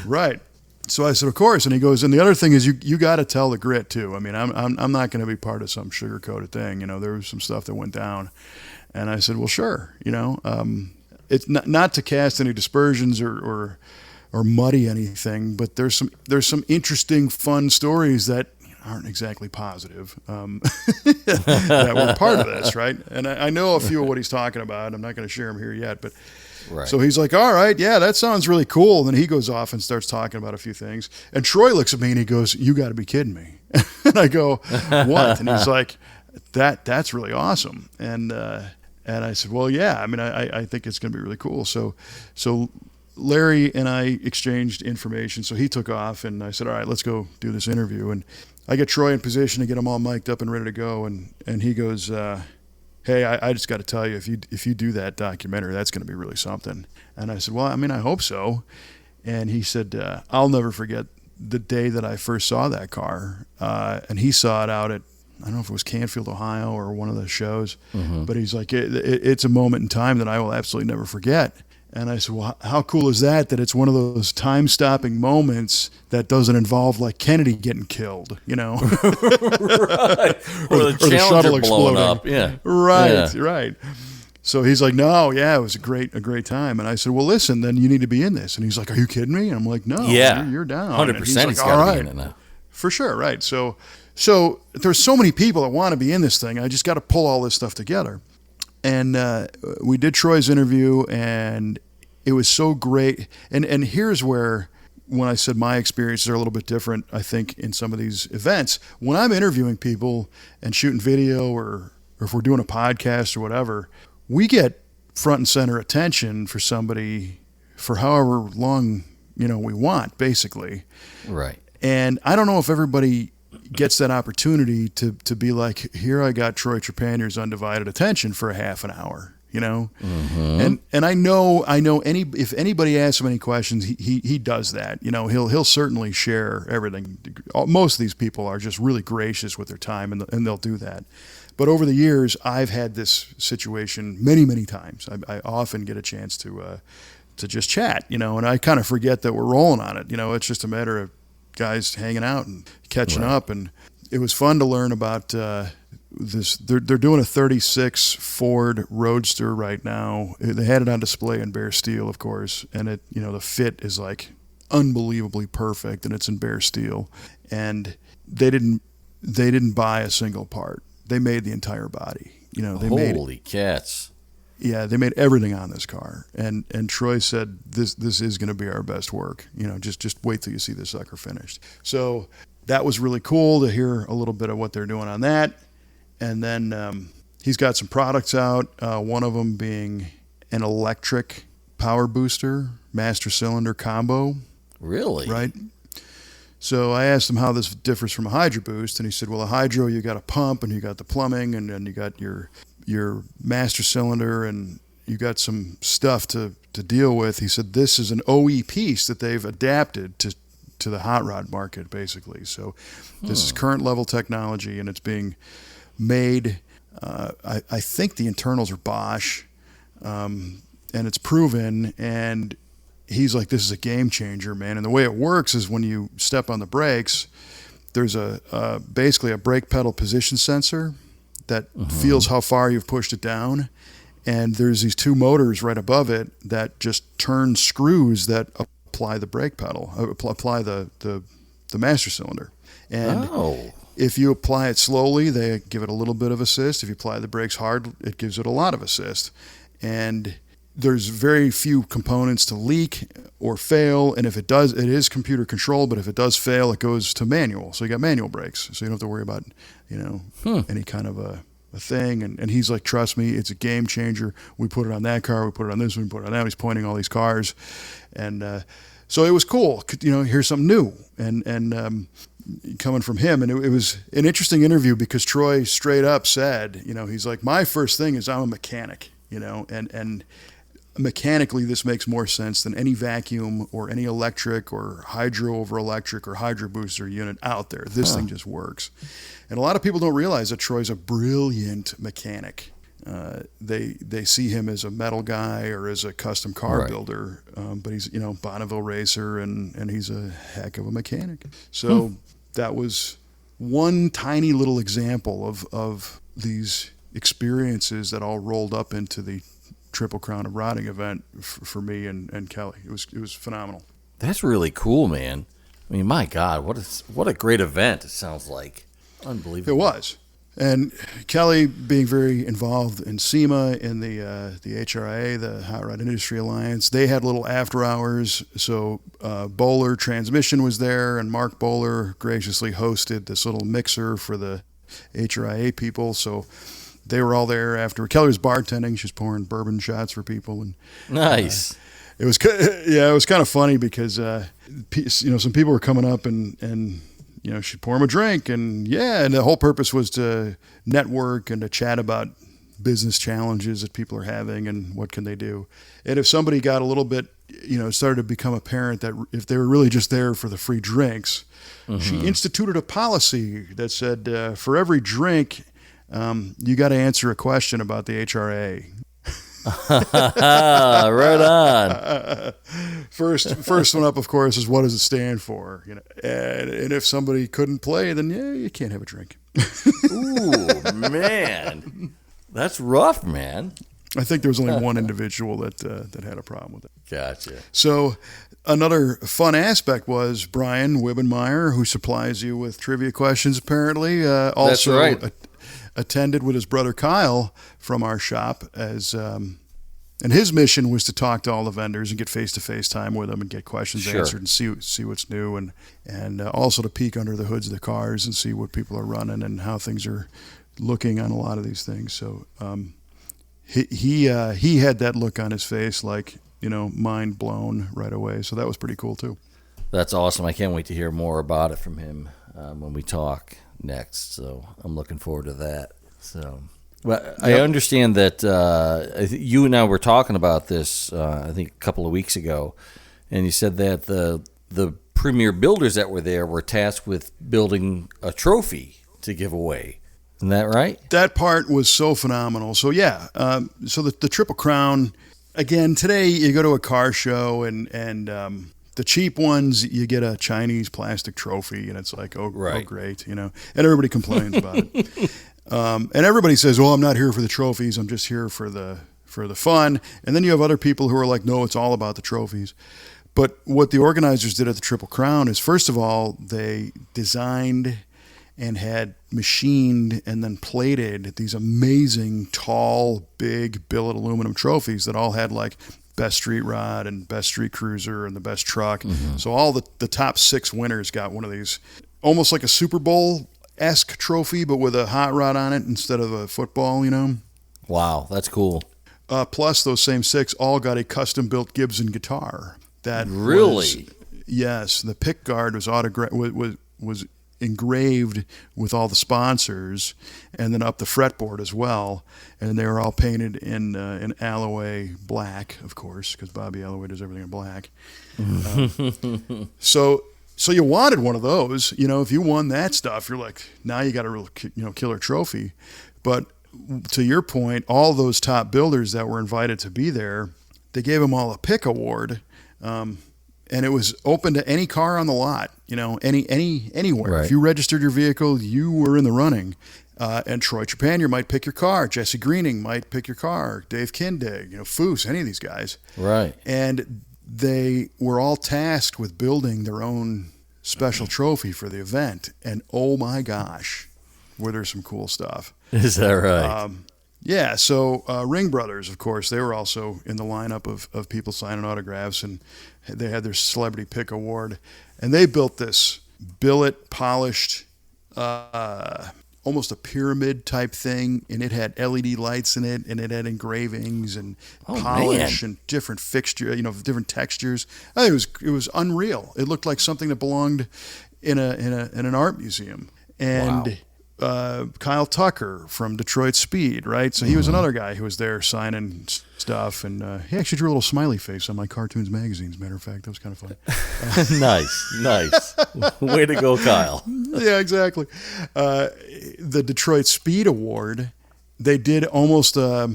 Right. So I said, of course. And he goes, and the other thing is you got to tell the grit too. I mean, I'm not going to be part of some sugar-coated thing. There was some stuff that went down. And I said, well, sure. It's not to cast any dispersions or muddy anything, but there's some interesting, fun stories that aren't exactly positive that were part of this, right? And I know a few of what he's talking about. I'm not going to share them here yet, but right. So he's like, all right, yeah, that sounds really cool. And then he goes off and starts talking about a few things. And Troy looks at me and he goes, you got to be kidding me. And I go, what? And he's like, that's really awesome. And I said, well, yeah, I mean, I think it's going to be really cool. So Larry and I exchanged information. So he took off and I said, all right, let's go do this interview. And I get Troy in position to get him all mic'd up and ready to go. And he goes, hey, I just got to tell you, if you do that documentary, that's going to be really something. And I said, well, I mean, I hope so. And he said, I'll never forget the day that I first saw that car. And he saw it out at, I don't know if it was Canfield, Ohio, or one of the shows, but he's like, it's a moment in time that I will absolutely never forget. And I said, well, how cool is that it's one of those time-stopping moments that doesn't involve like Kennedy getting killed, Right. or the shuttle blowing exploding. up. Yeah. Right. So he's like, no, yeah, it was a great time. And I said, well, listen, then you need to be in this. And he's like, are you kidding me? And I'm like, no, you're down. 100%. He's like, He's all got to right. be in it now. For sure, right. So there's so many people that want to be in this thing. I just got to pull all this stuff together. And we did Troy's interview, and it was so great. And here's where, when I said my experiences are a little bit different, I think, in some of these events, when I'm interviewing people and shooting video or if we're doing a podcast or whatever, we get front and center attention for somebody for however long, we want, basically. Right. And I don't know if everybody gets that opportunity to be like, here I got Troy Trepanier's undivided attention for a half an hour, And I know if anybody asks him any questions, he does that. He'll certainly share everything. Most of these people are just really gracious with their time, and they'll do that. But over the years, I've had this situation many, many times. I often get a chance to just chat, and I kind of forget that we're rolling on it. It's just a matter of guys hanging out and catching up. And it was fun to learn about this. They're doing a 36 Ford Roadster right now. They had it on display in bare steel, of course, and it, the fit is like unbelievably perfect, and it's in bare steel. And they didn't buy a single part. They made the entire body. Holy cats. Yeah, they made everything on this car, and Troy said this is going to be our best work. Just wait till you see this sucker finished. So that was really cool to hear a little bit of what they're doing on that. And then he's got some products out. One of them being an electric power booster, master cylinder combo. Really? Right. So I asked him how this differs from a hydro boost, and he said, well, a hydro, you got a pump and you got the plumbing, and then you got your master cylinder, and you got some stuff to to deal with. He said this is an OE piece that they've adapted to the hot rod market, basically. So this is current level technology, and it's being made. I think the internals are Bosch, and it's proven. And he's like, this is a game changer, man. And the way it works is when you step on the brakes, there's basically a brake pedal position sensor that feels how far you've pushed it down. And there's these two motors right above it that just turn screws that apply the brake pedal, apply the master cylinder. And if you apply it slowly, they give it a little bit of assist. If you apply the brakes hard, it gives it a lot of assist. And there's very few components to leak or fail. And if it does, it is computer controlled, but if it does fail, it goes to manual. So you got manual brakes. So you don't have to worry about, any kind of a thing. And he's like, trust me, it's a game changer. We put it on that car, we put it on this one, we put it on that. He's pointing all these cars. And so it was cool, here's something new. And coming from him. And it was an interesting interview because Troy straight up said, he's like, my first thing is I'm a mechanic, and mechanically this makes more sense than any vacuum or any electric or hydro over electric or hydro booster unit out there. This thing just works. And a lot of people don't realize that Troy's a brilliant mechanic. They see him as a metal guy or as a custom car builder, but he's Bonneville racer and he's a heck of a mechanic. So that was one tiny little example of these experiences that all rolled up into the Triple Crown of Rotting event for me and Kelle. It was phenomenal. That's really cool, man. I mean, my God, what a great event it sounds like. Unbelievable. It was. And Kelle being very involved in SEMA, in the HRIA, the Hot Rod Industry Alliance, they had little after hours. So Bowler Transmission was there, and Mark Bowler graciously hosted this little mixer for the HRIA people. So they were all there after. Kelle was bartending. She was pouring bourbon shots for people. And nice. It was kind of funny because some people were coming up and she'd pour him a drink, and the whole purpose was to network and to chat about business challenges that people are having and what can they do. And if somebody got a little bit, started to become apparent that if they were really just there for the free drinks, she instituted a policy that said for every drink, you got to answer a question about the HRA. Right on. First one up, of course, is what does it stand for? And if somebody couldn't play, then you can't have a drink. Ooh, man, that's rough, man. I think there was only one individual that had a problem with it. Gotcha. So another fun aspect was Brian Wibbenmeyer, who supplies you with trivia questions, apparently, also that's right. Attended with his brother Kyle from our shop and his mission was to talk to all the vendors and get face-to-face time with them and get questions answered and see what's new and also to peek under the hoods of the cars and see what people are running and how things are looking on a lot of these things. So he had that look on his face like, mind blown right away. So that was pretty cool too. That's awesome. I can't wait to hear more about it from him when we talk next. So I'm looking forward to that. So, well, I understand that you and I were talking about this, I think a couple of weeks ago, and you said that the premier builders that were there were tasked with building a trophy to give away. Isn't that right? That part was so phenomenal. So so the Triple Crown, again, today you go to a car show and the cheap ones, you get a Chinese plastic trophy, and it's like, oh great, and everybody complains about it. And everybody says, well, I'm not here for the trophies. I'm just here for the fun. And then you have other people who are like, no, it's all about the trophies. But what the organizers did at the Triple Crown is, first of all, they designed and had machined and then plated these amazing, tall, big billet aluminum trophies that all had like best street rod and best street cruiser and the best truck. So all the top 6 winners got one of these, almost like a Super Bowl-esque trophy, but with a hot rod on it instead of a football, Wow, that's cool. Plus, those same 6 all got a custom-built Gibson guitar. That really? Yes, the pick guard was engraved with all the sponsors, and then up the fretboard as well. And they were all painted in Alloway black, of course, because Bobby Alloway does everything in black. So you wanted one of those. If you won that stuff, you're like, now you got a real killer trophy. But to your point, all those top builders that were invited to be there, they gave them all a pick award. And it was open to any car on the lot, anywhere. Right. If you registered your vehicle, you were in the running. And Troy Trepanier might pick your car. Jesse Greening might pick your car. Dave Kindig, Foose, any of these guys. Right. And they were all tasked with building their own special trophy for the event. And oh my gosh, were there some cool stuff. Is that right? Yeah, so Ring Brothers, of course, they were also in the lineup of people signing autographs, and they had their Celebrity Pick Award. And they built this billet polished, almost a pyramid type thing, and it had LED lights in it, and it had engravings and polish and different fixture, different textures. I think it was unreal. It looked like something that belonged in an art museum. And wow. Kyle Tucker from Detroit Speed, right? So he was another guy who was there signing stuff, and he actually drew a little smiley face on my Cartoons magazine, as a matter of fact. That was kind of fun. Nice. Way to go, Kyle. Yeah, exactly. The Detroit Speed Award, they did almost a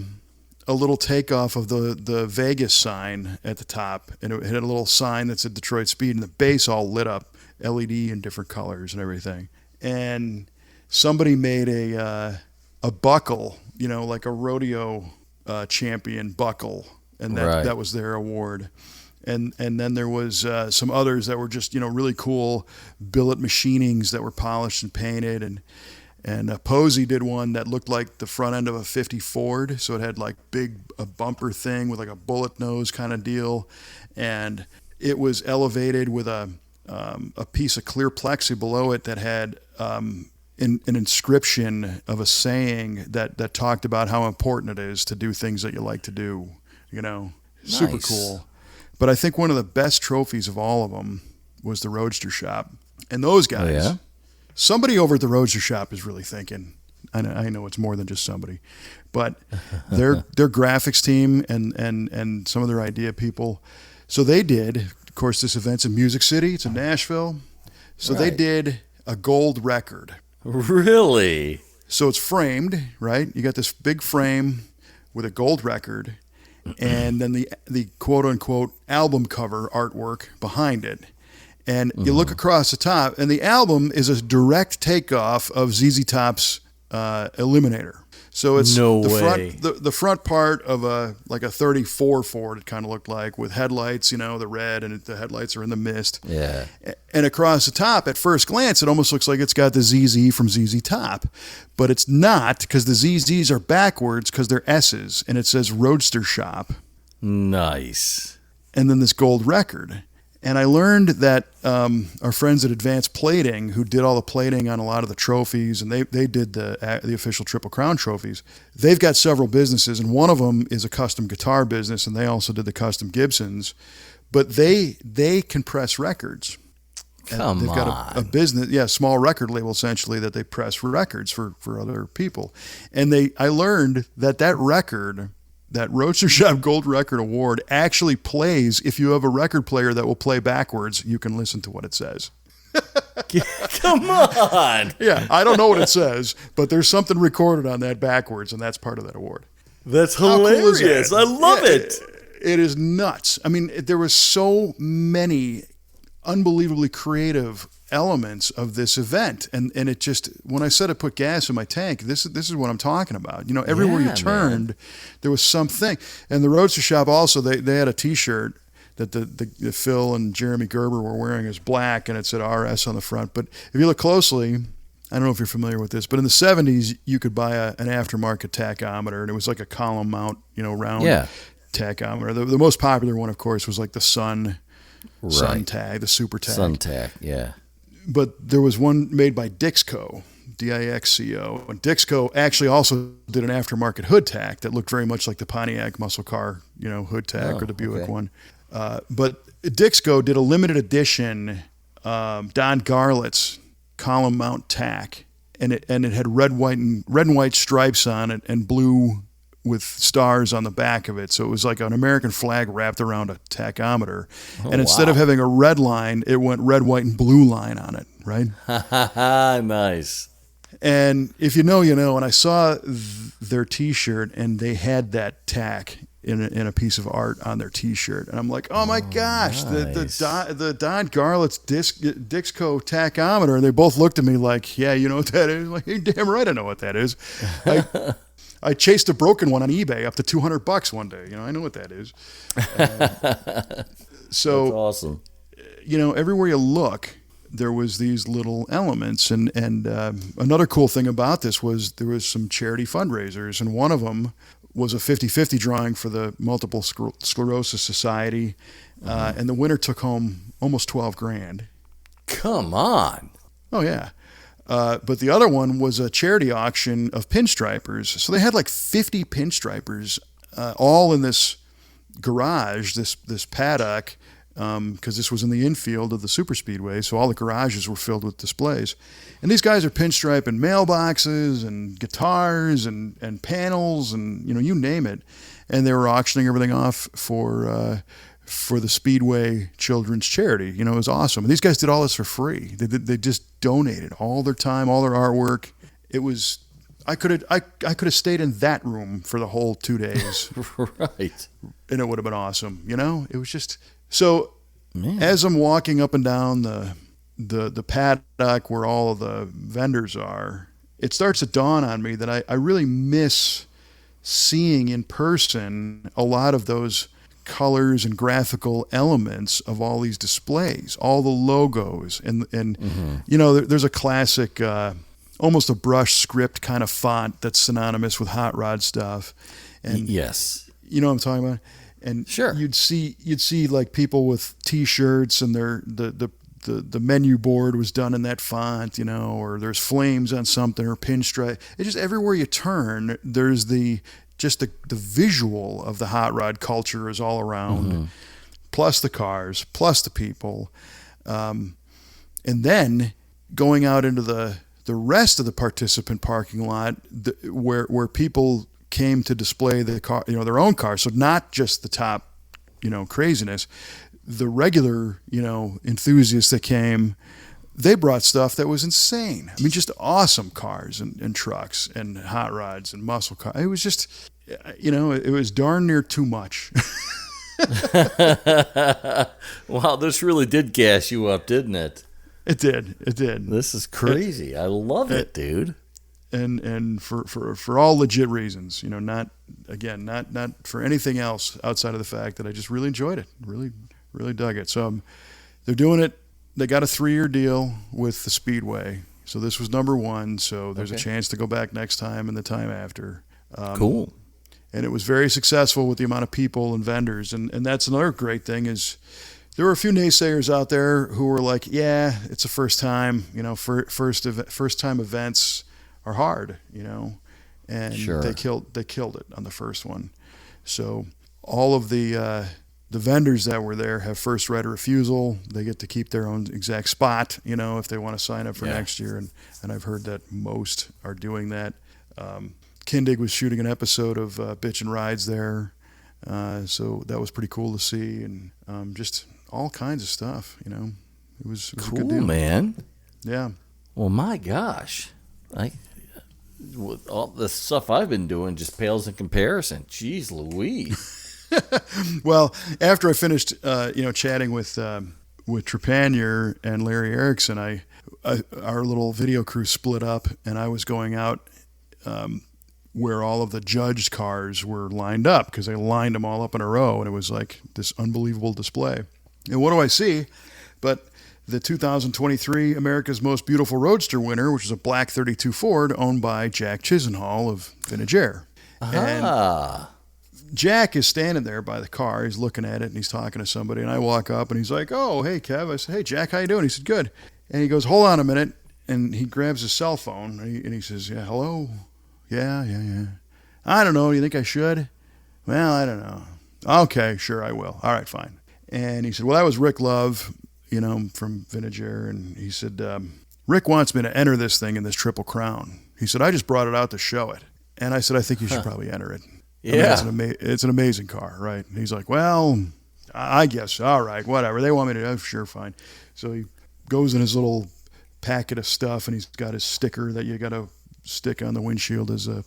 little takeoff of the Vegas sign at the top, and it had a little sign that said Detroit Speed, and the base all lit up, LED in different colors and everything. And somebody made a buckle, like a rodeo champion buckle, and that was their award. And then there was some others that were just really cool billet machinings that were polished and painted, and Posies did one that looked like the front end of a 50 Ford, so it had like a bumper thing with like a bullet nose kind of deal, and it was elevated with a piece of clear plexi below it that had an inscription of a saying that talked about how important it is to do things that you like to do, Super cool. But I think one of the best trophies of all of them was the Roadster Shop. And those guys, somebody over at the Roadster Shop is really thinking, I know it's more than just somebody, but their graphics team and some of their idea people, so they did, of course, this event's in Music City, it's in Nashville, so they did a gold record. Really? So it's framed, right? You got this big frame with a gold record, and then the quote-unquote album cover artwork behind it. And you look across the top, and the album is a direct takeoff of ZZTop's Eliminator. So it's the front part of a 34 Ford, it kind of looked like, with headlights, the red, and the headlights are in the mist. Yeah. And across the top, at first glance, it almost looks like it's got the ZZ from ZZTop. But it's not, because the ZZs are backwards because they're S's, and it says Roadster Shop. Nice. And then this gold record. And I learned that our friends at Advanced Plating, who did all the plating on a lot of the trophies, and they did the official Triple Crown trophies, they've got several businesses, and one of them is a custom guitar business, and they also did the custom Gibbons. But they can press records. They've got a business, small record label essentially, that they press records for other people. And I learned that record, that Roadster Shop Gold Record Award, actually plays if you have a record player that will play backwards. You can listen to what it says. Come on. Yeah, I don't know what it says, but there's something recorded on that backwards, and that's part of that award. That's hilarious. Cool, I love it. It is nuts. I mean, there were so many unbelievably creative elements of this event, and it just, when I said it put gas in my tank, this is what I'm talking about. Everywhere you turned, there was something. And the Roadster Shop also, they had a T-shirt that the Phil and Jeremy Gerber were wearing as black, and it said RS on the front. But if you look closely, I don't know if you're familiar with this, but in the 70s, you could buy an aftermarket tachometer, and it was like a column mount, round tachometer. The most popular one, of course, was like the Sun Tag, the Super Tag. Sun Tag, yeah. But there was one made by Dixco, Dixco. And Dixco actually also did an aftermarket hood tack that looked very much like the Pontiac muscle car, hood tack, or the Buick one. But Dixco did a limited edition Don Garlett's column mount tack, and it had red, and white stripes on it and blue with stars on the back of it. So it was like an American flag wrapped around a tachometer. And instead of having a red line, it went red, white, and blue line on it, right? Nice. And if you know, you know. And I saw their T-shirt, and they had that tack in a piece of art on their T-shirt, and I'm like, oh my gosh, nice. the Don Garlett's Dixco tachometer. And they both looked at me like, yeah, you know what that is? I'm like, you're damn right, I know what that is. I chased a broken one on eBay up to $200 one day. You know, I know what that is. So that's awesome. You know, everywhere you look, there was these little elements. And another cool thing about this was there was some charity fundraisers, and one of them was a 50-50 drawing for the Multiple Sclerosis Society, and the winner took home almost $12,000. Come on. Oh yeah. But the other one was a charity auction of pinstripers. So they had like 50 pinstripers, all in this garage, this paddock, because this was in the infield of the super speedway. So all the garages were filled with displays. And these guys are pinstriping mailboxes and guitars and panels and, you know, you name it. And they were auctioning everything off for the Speedway Children's Charity. You know, it was awesome. And these guys did all this for free. They just donated all their time, all their artwork. It was, I could have stayed in that room for the whole 2 days. Right. And it would have been awesome. You know, it was just, so Man. As I'm walking up and down the paddock where all of the vendors are, it starts to dawn on me that I really miss seeing in person a lot of those colors and graphical elements of all these displays, all the logos, and you know, there's a classic, almost a brush script kind of font that's synonymous with hot rod stuff, and yes, you know what I'm talking about. And sure, you'd see like people with T-shirts, and the menu board was done in that font, you know, or there's flames on something, or pinstripe. It's just everywhere you turn, there's the visual of the hot rod culture is all around, plus the cars, plus the people. And then going out into the rest of the participant parking lot, where people came to display the car, you know, their own cars. So not just the top, you know, craziness, the regular, you know, enthusiasts that came, they brought stuff that was insane. I mean, just awesome cars and trucks and hot rods and muscle cars. It was just, you know, it was darn near too much. Wow, this really did gas you up, didn't it? It did. This is crazy. I love it, dude. And for all legit reasons, you know, not for anything else outside of the fact that I just really enjoyed it, really dug it. So they're doing it. They got a 3-year deal with the Speedway, so this was number 1. So there's a chance to go back next time and the time after. Cool. And it was very successful with the amount of people and vendors, and that's another great thing is there were a few naysayers out there who were like, yeah, it's the first time, you know, first time events are hard, you know, and sure. they killed it on the first one. So all of the vendors that were there have first right of refusal. They get to keep their own exact spot, you know, if they want to sign up for next year. And I've heard that most are doing that. Kindig was shooting an episode of Bitch and Rides there. So that was pretty cool to see, and just all kinds of stuff, you know. It was cool, a good deal. Man. Yeah. Well, my gosh. With all the stuff I've been doing just pales in comparison. Jeez Louise. Well, after I finished, you know, chatting with Trepanier and Larry Erickson, our little video crew split up, and I was going out where all of the judged cars were lined up, because they lined them all up in a row, and it was like this unbelievable display. And what do I see? But the 2023 America's Most Beautiful Roadster winner, which is a black 32 Ford owned by Jack Chisenhall of Fenical. And Jack is standing there by the car. He's looking at it, and he's talking to somebody. And I walk up, and he's like, "Oh, hey, Kev." I said, "Hey, Jack, how you doing?" He said, "Good." And he goes, "Hold on a minute." And he grabs his cell phone, and he says, "Yeah, hello? Yeah. I don't know. You think I should?" "Well, I don't know." "Okay, sure, I will." "All right, fine." And he said, "Well, that was Rick Love, you know, from Vinegar." And he said, Rick wants me to enter this thing in this Triple Crown. He said, I just brought it out to show it. And I said, I think you should probably enter it. Yeah. I mean, it's an amazing car, right? And he's like, well, I guess, all right, whatever. They want me to, sure, fine. So he goes in his little packet of stuff, and he's got his sticker that you got to stick on the windshield as an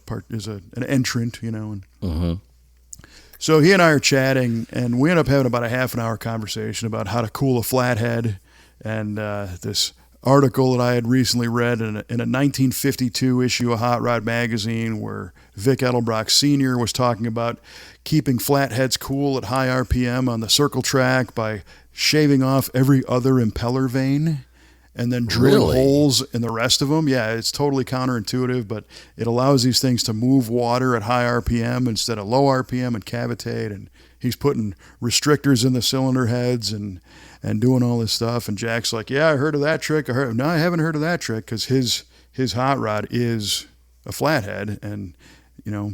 entrant, And so he and I are chatting, and we end up having about a half an hour conversation about how to cool a flathead, and this article that I had recently read in a 1952 issue of Hot Rod magazine where Vic Edelbrock Sr. was talking about keeping flatheads cool at high RPM on the circle track by shaving off every other impeller vane and then drill holes in the rest of them. Yeah, it's totally counterintuitive, but it allows these things to move water at high RPM instead of low RPM and cavitate. And he's putting restrictors in the cylinder heads and doing all this stuff. And Jack's like, yeah, I heard of that trick. No, I haven't heard of that trick because his hot rod is a flathead. And,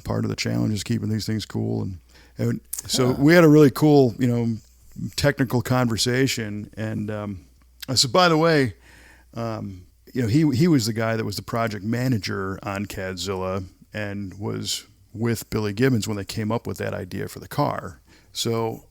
part of the challenge is keeping these things cool. And so we had a really cool, technical conversation. And I said, by the way, he was the guy that was the project manager on CadZZilla and was with Billy Gibbons when they came up with that idea for the car. So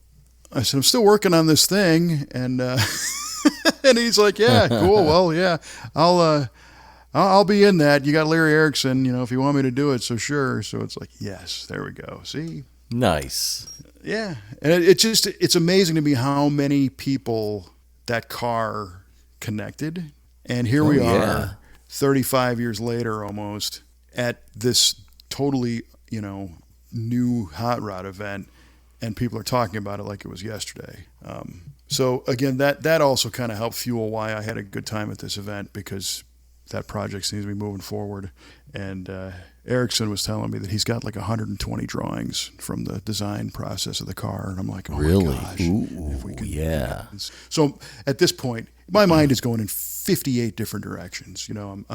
I said, I'm still working on this thing. And and he's like, yeah, cool. Well, yeah, I'll be in that. You got Larry Erickson, if you want me to do it. So sure. So it's like, yes, there we go. See? Nice. Yeah. And it's amazing to me how many people that car connected. And here we are 35 years later almost at this totally, new hot rod event. And people are talking about it like it was yesterday. So again, that also kind of helped fuel why I had a good time at this event because that project seems to be moving forward. And Erickson was telling me that he's got like 120 drawings from the design process of the car. And I'm like, oh really? My gosh. Ooh, if we could, yeah. So at this point, my mind is going in 58 different directions. I'm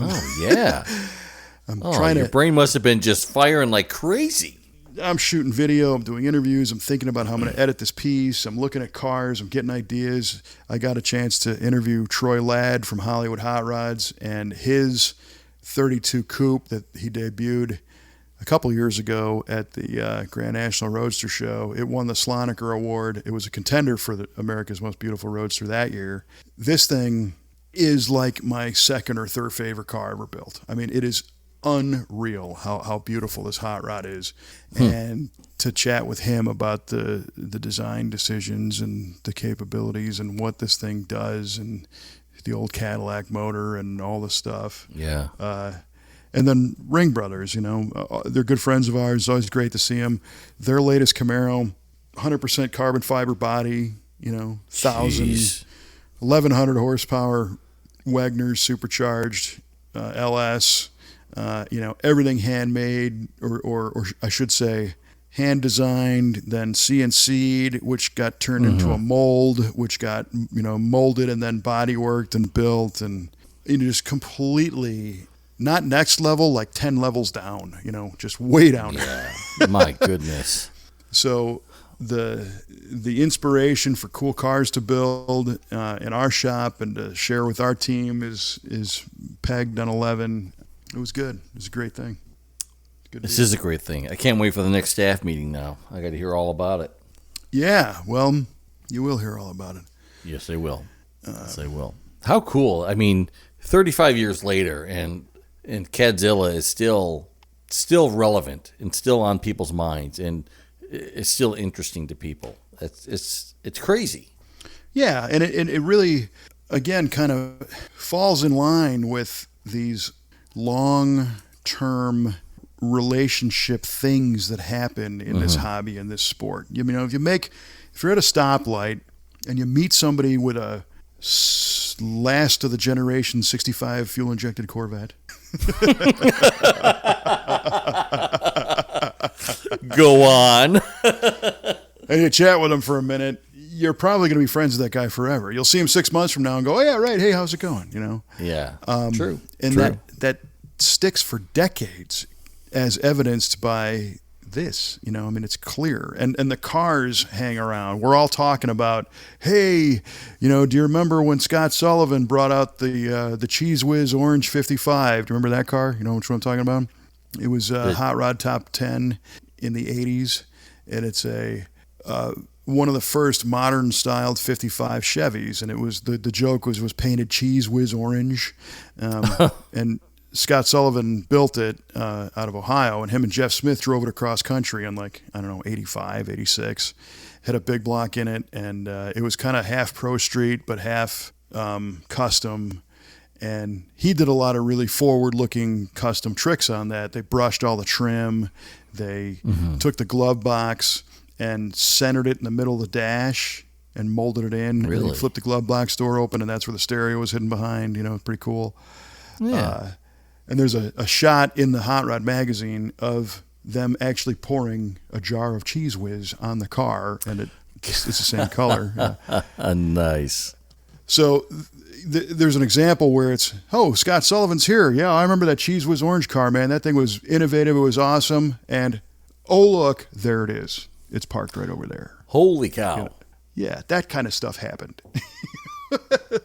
trying your brain must have been just firing like crazy. I'm shooting video, I'm doing interviews, I'm thinking about how I'm going to edit this piece, I'm looking at cars, I'm getting ideas. I got a chance to interview Troy Ladd from Hollywood Hot Rods and his 32 Coupe that he debuted a couple years ago at the Grand National Roadster Show. It won the Sloniker Award. It was a contender for the America's Most Beautiful Roadster that year. This thing is like my second or third favorite car ever built. I mean, it is unreal how beautiful this hot rod is. And to chat with him about the design decisions and the capabilities and what this thing does and the old Cadillac motor and all the stuff. Yeah. And then Ring Brothers, they're good friends of ours. It's always great to see them. Their latest Camaro, 100% carbon fiber body, 1,100 horsepower Wagners supercharged LS. Everything handmade, or I should say, hand designed, then CNC'd, which got turned into a mold, which got molded and then body worked and built, and just completely not next level, like 10 levels down, just way down. Yeah, my goodness. So the inspiration for cool cars to build in our shop and to share with our team is pegged on 11. It was good. It was a great thing. This is a great thing. I can't wait for the next staff meeting now. I got to hear all about it. Yeah, well, you will hear all about it. Yes, they will. Yes, they will. How cool. I mean, 35 years later, and CadZZilla is still relevant and still on people's minds, and it's still interesting to people. It's crazy. Yeah, and it really, again, kind of falls in line with these long-term relationship things that happen in this hobby and this sport. If you're at a stoplight and you meet somebody with a last of the generation 65 fuel injected Corvette. Go on. And you chat with them for a minute, you're probably going to be friends with that guy forever. You'll see him 6 months from now and go, oh yeah, right. Hey, how's it going? Yeah. True. And True. that sticks for decades, as evidenced by this, I mean, it's clear. And the cars hang around. We're all talking about, hey, do you remember when Scott Sullivan brought out the Cheese Whiz Orange 55? Do you remember that car? You know which one I'm talking about? It was Hot Rod Top 10 in the 80s, and it's one of the first modern styled 55 Chevys, and it was the joke was painted Cheese Whiz Orange, and Scott Sullivan built it out of Ohio, and him and Jeff Smith drove it across country on 85, 86, had a big block in it, and it was kind of half Pro Street but half custom. And he did a lot of really forward-looking custom tricks on that. They brushed all the trim. They took the glove box and centered it in the middle of the dash and molded it in. Really? And flipped the glove box door open, and that's where the stereo was hidden behind. Pretty cool. Yeah. And there's a shot in the Hot Rod magazine of them actually pouring a jar of Cheese Whiz on the car, and it's the same color. Yeah. Nice. So there's an example where it's, Scott Sullivan's here. Yeah, I remember that Cheese Whiz Orange car, man. That thing was innovative. It was awesome. And, look, there it is. It's parked right over there. Holy cow. Yeah, that kind of stuff happened.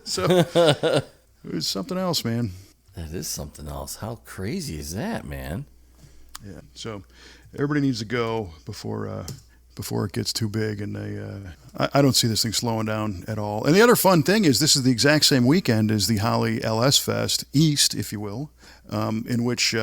So it was something else, man. That is something else. How crazy is that, man? Yeah, so everybody needs to go before it gets too big, and I don't see this thing slowing down at all. And the other fun thing is this is the exact same weekend as the Holly LS Fest East, if you will, in which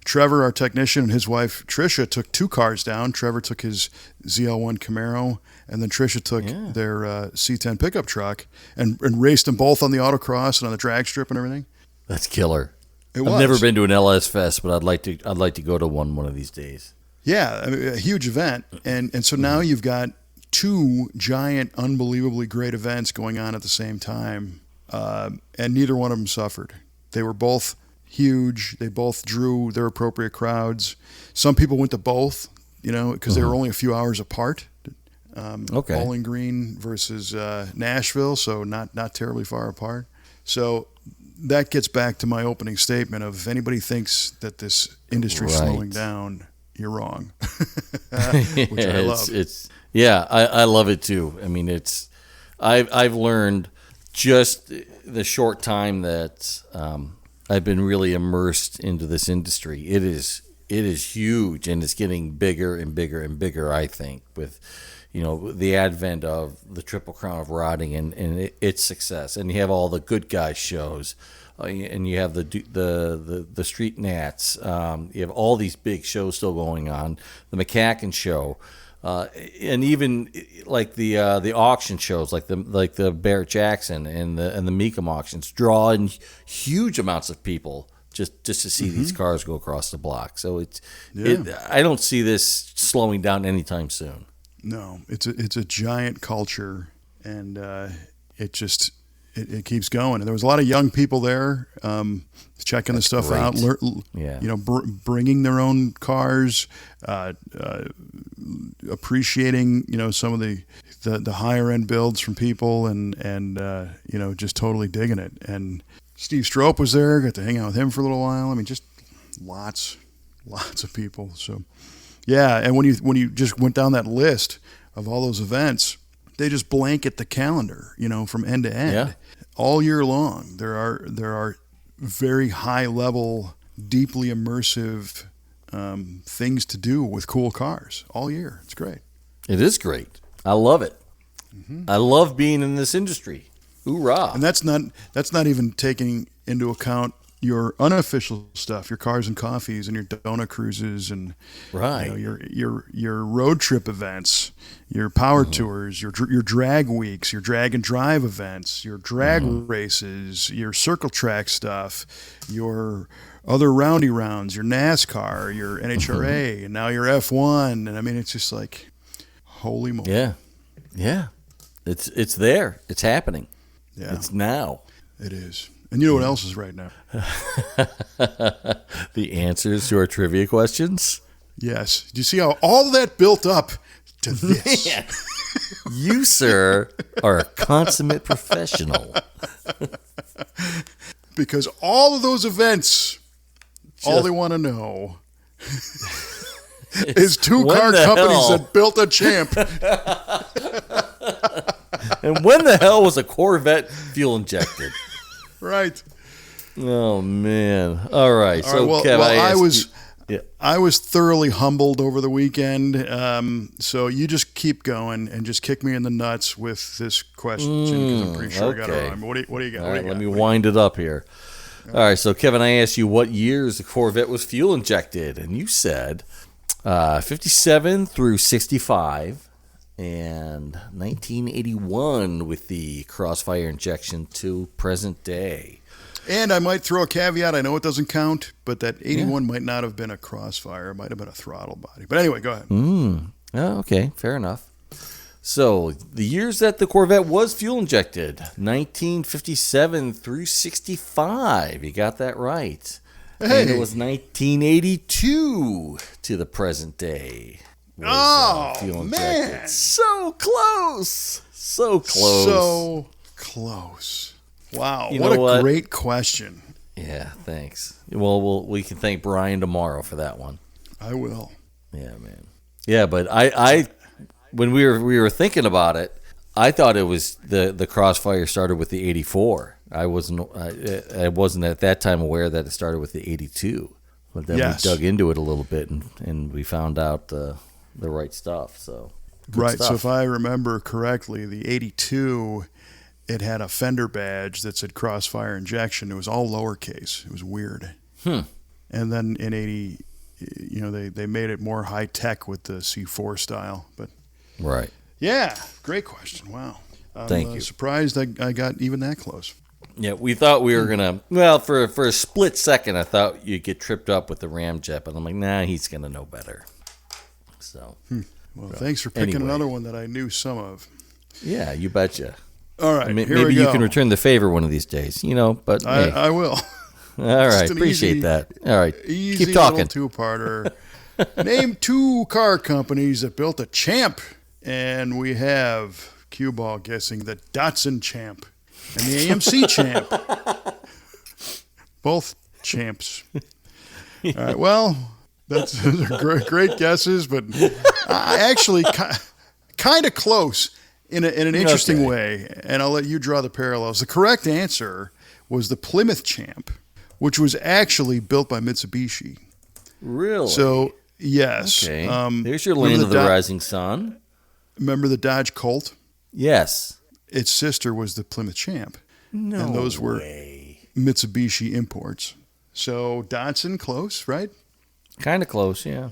Trevor, our technician, and his wife Tricia took 2 cars down. Trevor took his ZL1 Camaro, and then Tricia took their C10 pickup truck and raced them both on the autocross and on the drag strip and everything. That's killer. I've never been to an LS Fest, but I'd like to go to one of these days. Yeah, I mean, a huge event, and so now you've got 2 giant, unbelievably great events going on at the same time, and neither one of them suffered. They were both huge. They both drew their appropriate crowds. Some people went to both, because they were only a few hours apart. Bowling Green versus Nashville, so not terribly far apart. So that gets back to my opening statement of if anybody thinks that this industry is slowing down, you're wrong. Which I love. I love it too. I mean, I've learned just the short time that I've been really immersed into this industry. It is huge, and it's getting bigger and bigger and bigger, I think, with the advent of the Triple Crown of Rodding and its success. And you have all the good guy shows, and you have the Street Nats. You have all these big shows still going on. The McCacken show, and even like the auction shows, like the Barrett Jackson and the Mecum auctions, draw in huge amounts of people just to see these cars go across the block. So I don't see this slowing down anytime soon. No, it's a giant culture, and it keeps going. And there was a lot of young people there checking the stuff out, bringing their own cars, appreciating some of the higher end builds from people, and just totally digging it. And Steve Strope was there. Got to hang out with him for a little while. I mean, just lots of people. So. Yeah, and when you just went down that list of all those events, they just blanket the calendar, from end to end, all year long. There are very high level, deeply immersive things to do with cool cars all year. It's great. It is great. I love it. I love being in this industry. Hoorah! And that's not even taking into account your unofficial stuff, your cars and coffees and your donut cruises and your road trip events, your power tours, your drag weeks, your drag and drive events, your drag races, your circle track stuff, your other roundy rounds, your NASCAR, your NHRA, and now your F1. And I mean, it's just like, holy moly. Yeah. It's there. It's happening. Yeah. It's now. It is. And you know what else is right now? The answers to our trivia questions? Yes. Do you see how all that built up to this? Man, you, sir, are a consummate professional. Because all of those events, all they want to know is two car companies that built a Champ. And when the hell was a Corvette fuel injected? Right. Oh man! All right. So, well, Kev, I was thoroughly humbled over the weekend. So you just keep going and just kick me in the nuts with this question because I'm pretty sure I got it wrong. What do you got? All right, let me wind it up here. All right. So, Kevin, I asked you what years the Corvette was fuel injected, and you said 57 through 65. And 1981 with the Crossfire injection to present day. And I might throw a caveat. I know it doesn't count, but that 81 might not have been a Crossfire. It might have been a throttle body. But anyway, go ahead. Oh, okay, fair enough. So the years that the Corvette was fuel injected, 1957 through 65. You got that right. Hey. And it was 1982 to the present day. Oh, man. So close. So close. So close. Wow. What a great question. Yeah, thanks. Well, we can thank Brian tomorrow for that one. I will. Yeah, man. Yeah, but I when we were thinking about it, I thought it was the Crossfire started with the 84. I wasn't at that time aware that it started with the 82. But then we dug into it a little bit and we found out the right stuff. So right. stuff. So if I remember correctly, the 82, it had a fender badge that said Crossfire injection. It was all lowercase. It was weird. And then in 80, they made it more high tech with the C4 style. But right. Yeah, great question. Wow. Thank you. Surprised I got even that close. Yeah, we thought we were gonna. Well, for a split second, I thought you'd get tripped up with the Ramjet, but I'm like, nah, he's gonna know better. So, well, thanks for picking another one that I knew some of. Yeah, you betcha. All right, maybe you can return the favor one of these days, But I will. All right, appreciate that. All right, easy keep talking. Little two-parter. Name two car companies that built a Champ, and we have cue ball guessing the Datsun Champ and the AMC Champ. Both champs. All right, well. Those are great guesses, but I actually kind of close in an interesting way, and I'll let you draw the parallels. The correct answer was the Plymouth Champ, which was actually built by Mitsubishi. Really? So, yes. Okay. There's your land of the rising sun. Remember the Dodge Colt? Yes. Its sister was the Plymouth Champ. No and those were way. Mitsubishi imports. So, Datsun, close, right? Kind of close, yeah.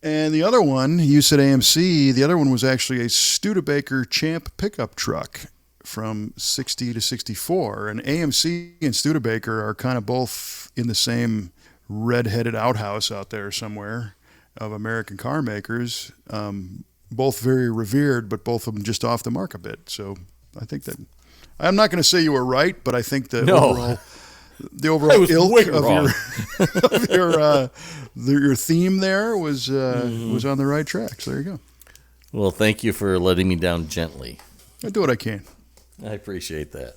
And the other one, you said AMC, the other one was actually a Studebaker Champ pickup truck from 60 to 64. And AMC and Studebaker are kind of both in the same red-headed outhouse out there somewhere of American car makers. Both very revered, but both of them just off the mark a bit. So I think that, I'm not going to say you were right, but I think the overall ilk of your theme there was on the right track. So there you go. Well, thank you for letting me down gently. I do what I can. I appreciate that.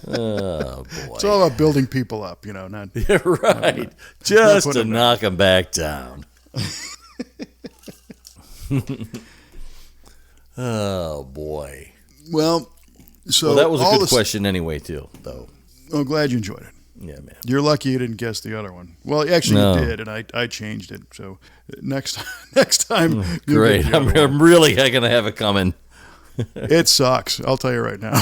Oh boy, it's all about building people up, not. Yeah, right. Just to knock them back down. Oh boy. Well, that was a good question anime too, though. I'm glad you enjoyed it. Yeah, man. You're lucky you didn't guess the other one. Well, actually, you did, and I changed it. So next time, great. I'm really gonna have it coming. It sucks. I'll tell you right now.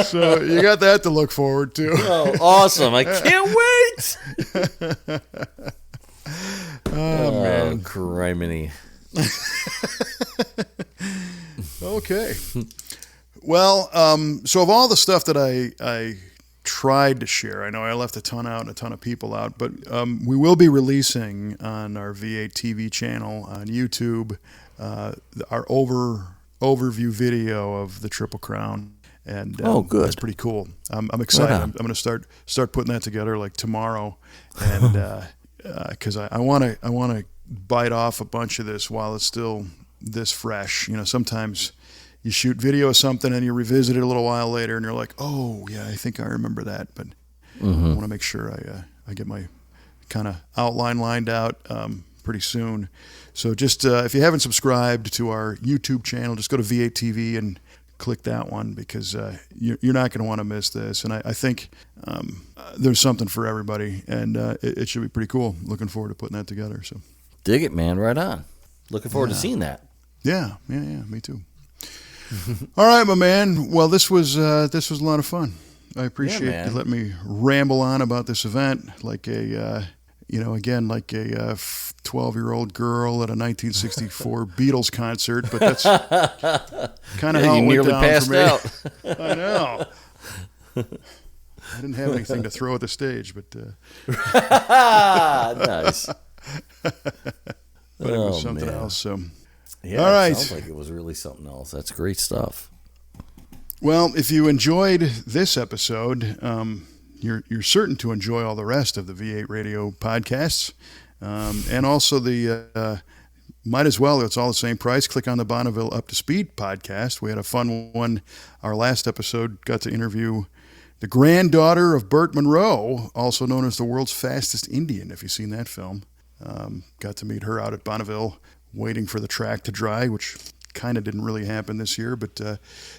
So you got that to look forward to. Oh, awesome. I can't wait. Oh, man. Criminy. Okay. Well, so of all the stuff that I tried to share, I know I left a ton out and a ton of people out, but we will be releasing on our V8 TV channel on YouTube our overview video of the Triple Crown. And good. That's pretty cool. I'm excited. I'm going to start putting that together like tomorrow, and because I want to bite off a bunch of this while it's still this fresh. Sometimes you shoot video of something and you revisit it a little while later and you're like, oh yeah, I think I remember that, but I want to make sure I get my kind of outline lined out pretty soon. So just if you haven't subscribed to our YouTube channel, just go to V8 TV and click that one, because you're not going to want to miss this. And I think there's something for everybody, and it should be pretty cool. Looking forward to putting that together. So dig it, man. Right on. Looking forward to seeing that. Yeah, me too. All right, my man. Well, this was a lot of fun. I appreciate you letting me ramble on about this event like a 12-year-old girl at a 1964 Beatles concert, but that's kind of how it went down for me. Out. I know. I didn't have anything to throw at the stage, but nice. But it was something else. So, yeah, all right. It sounds like it was really something else. That's great stuff. Well, if you enjoyed this episode, you're certain to enjoy all the rest of the V8 Radio podcasts, and also the might as well. It's all the same price. Click on the Bonneville Up to Speed podcast. We had a fun one. Our last episode got to interview the granddaughter of Burt Monroe, also known as the world's fastest Indian. If you've seen that film, got to meet her out at Bonneville, waiting for the track to dry, which kind of didn't really happen this year, but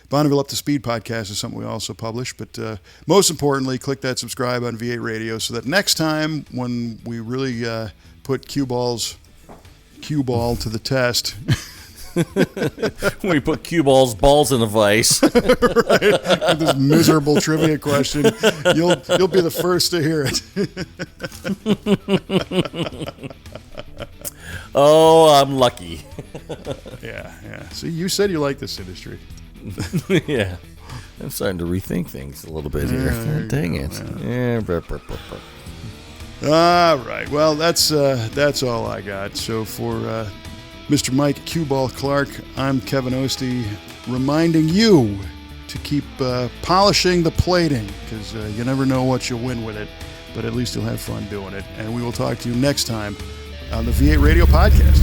Bonneville Up to Speed podcast is something we also publish. But most importantly, click that subscribe on V8 Radio so that next time when we really put cue ball to the test, when we put cue balls in a vice, right, with this miserable trivia question, you'll be the first to hear it. Oh, I'm lucky. Yeah. See, you said you like this industry. Yeah. I'm starting to rethink things a little bit here. Dang it. Yeah. All right. Well, that's all I got. So for Mr. Mike Cue Ball Clarke, I'm Kevin Oeste, reminding you to keep polishing the plating, because you never know what you'll win with it, but at least you'll have fun doing it. And we will talk to you next time on the V8 Radio Podcast.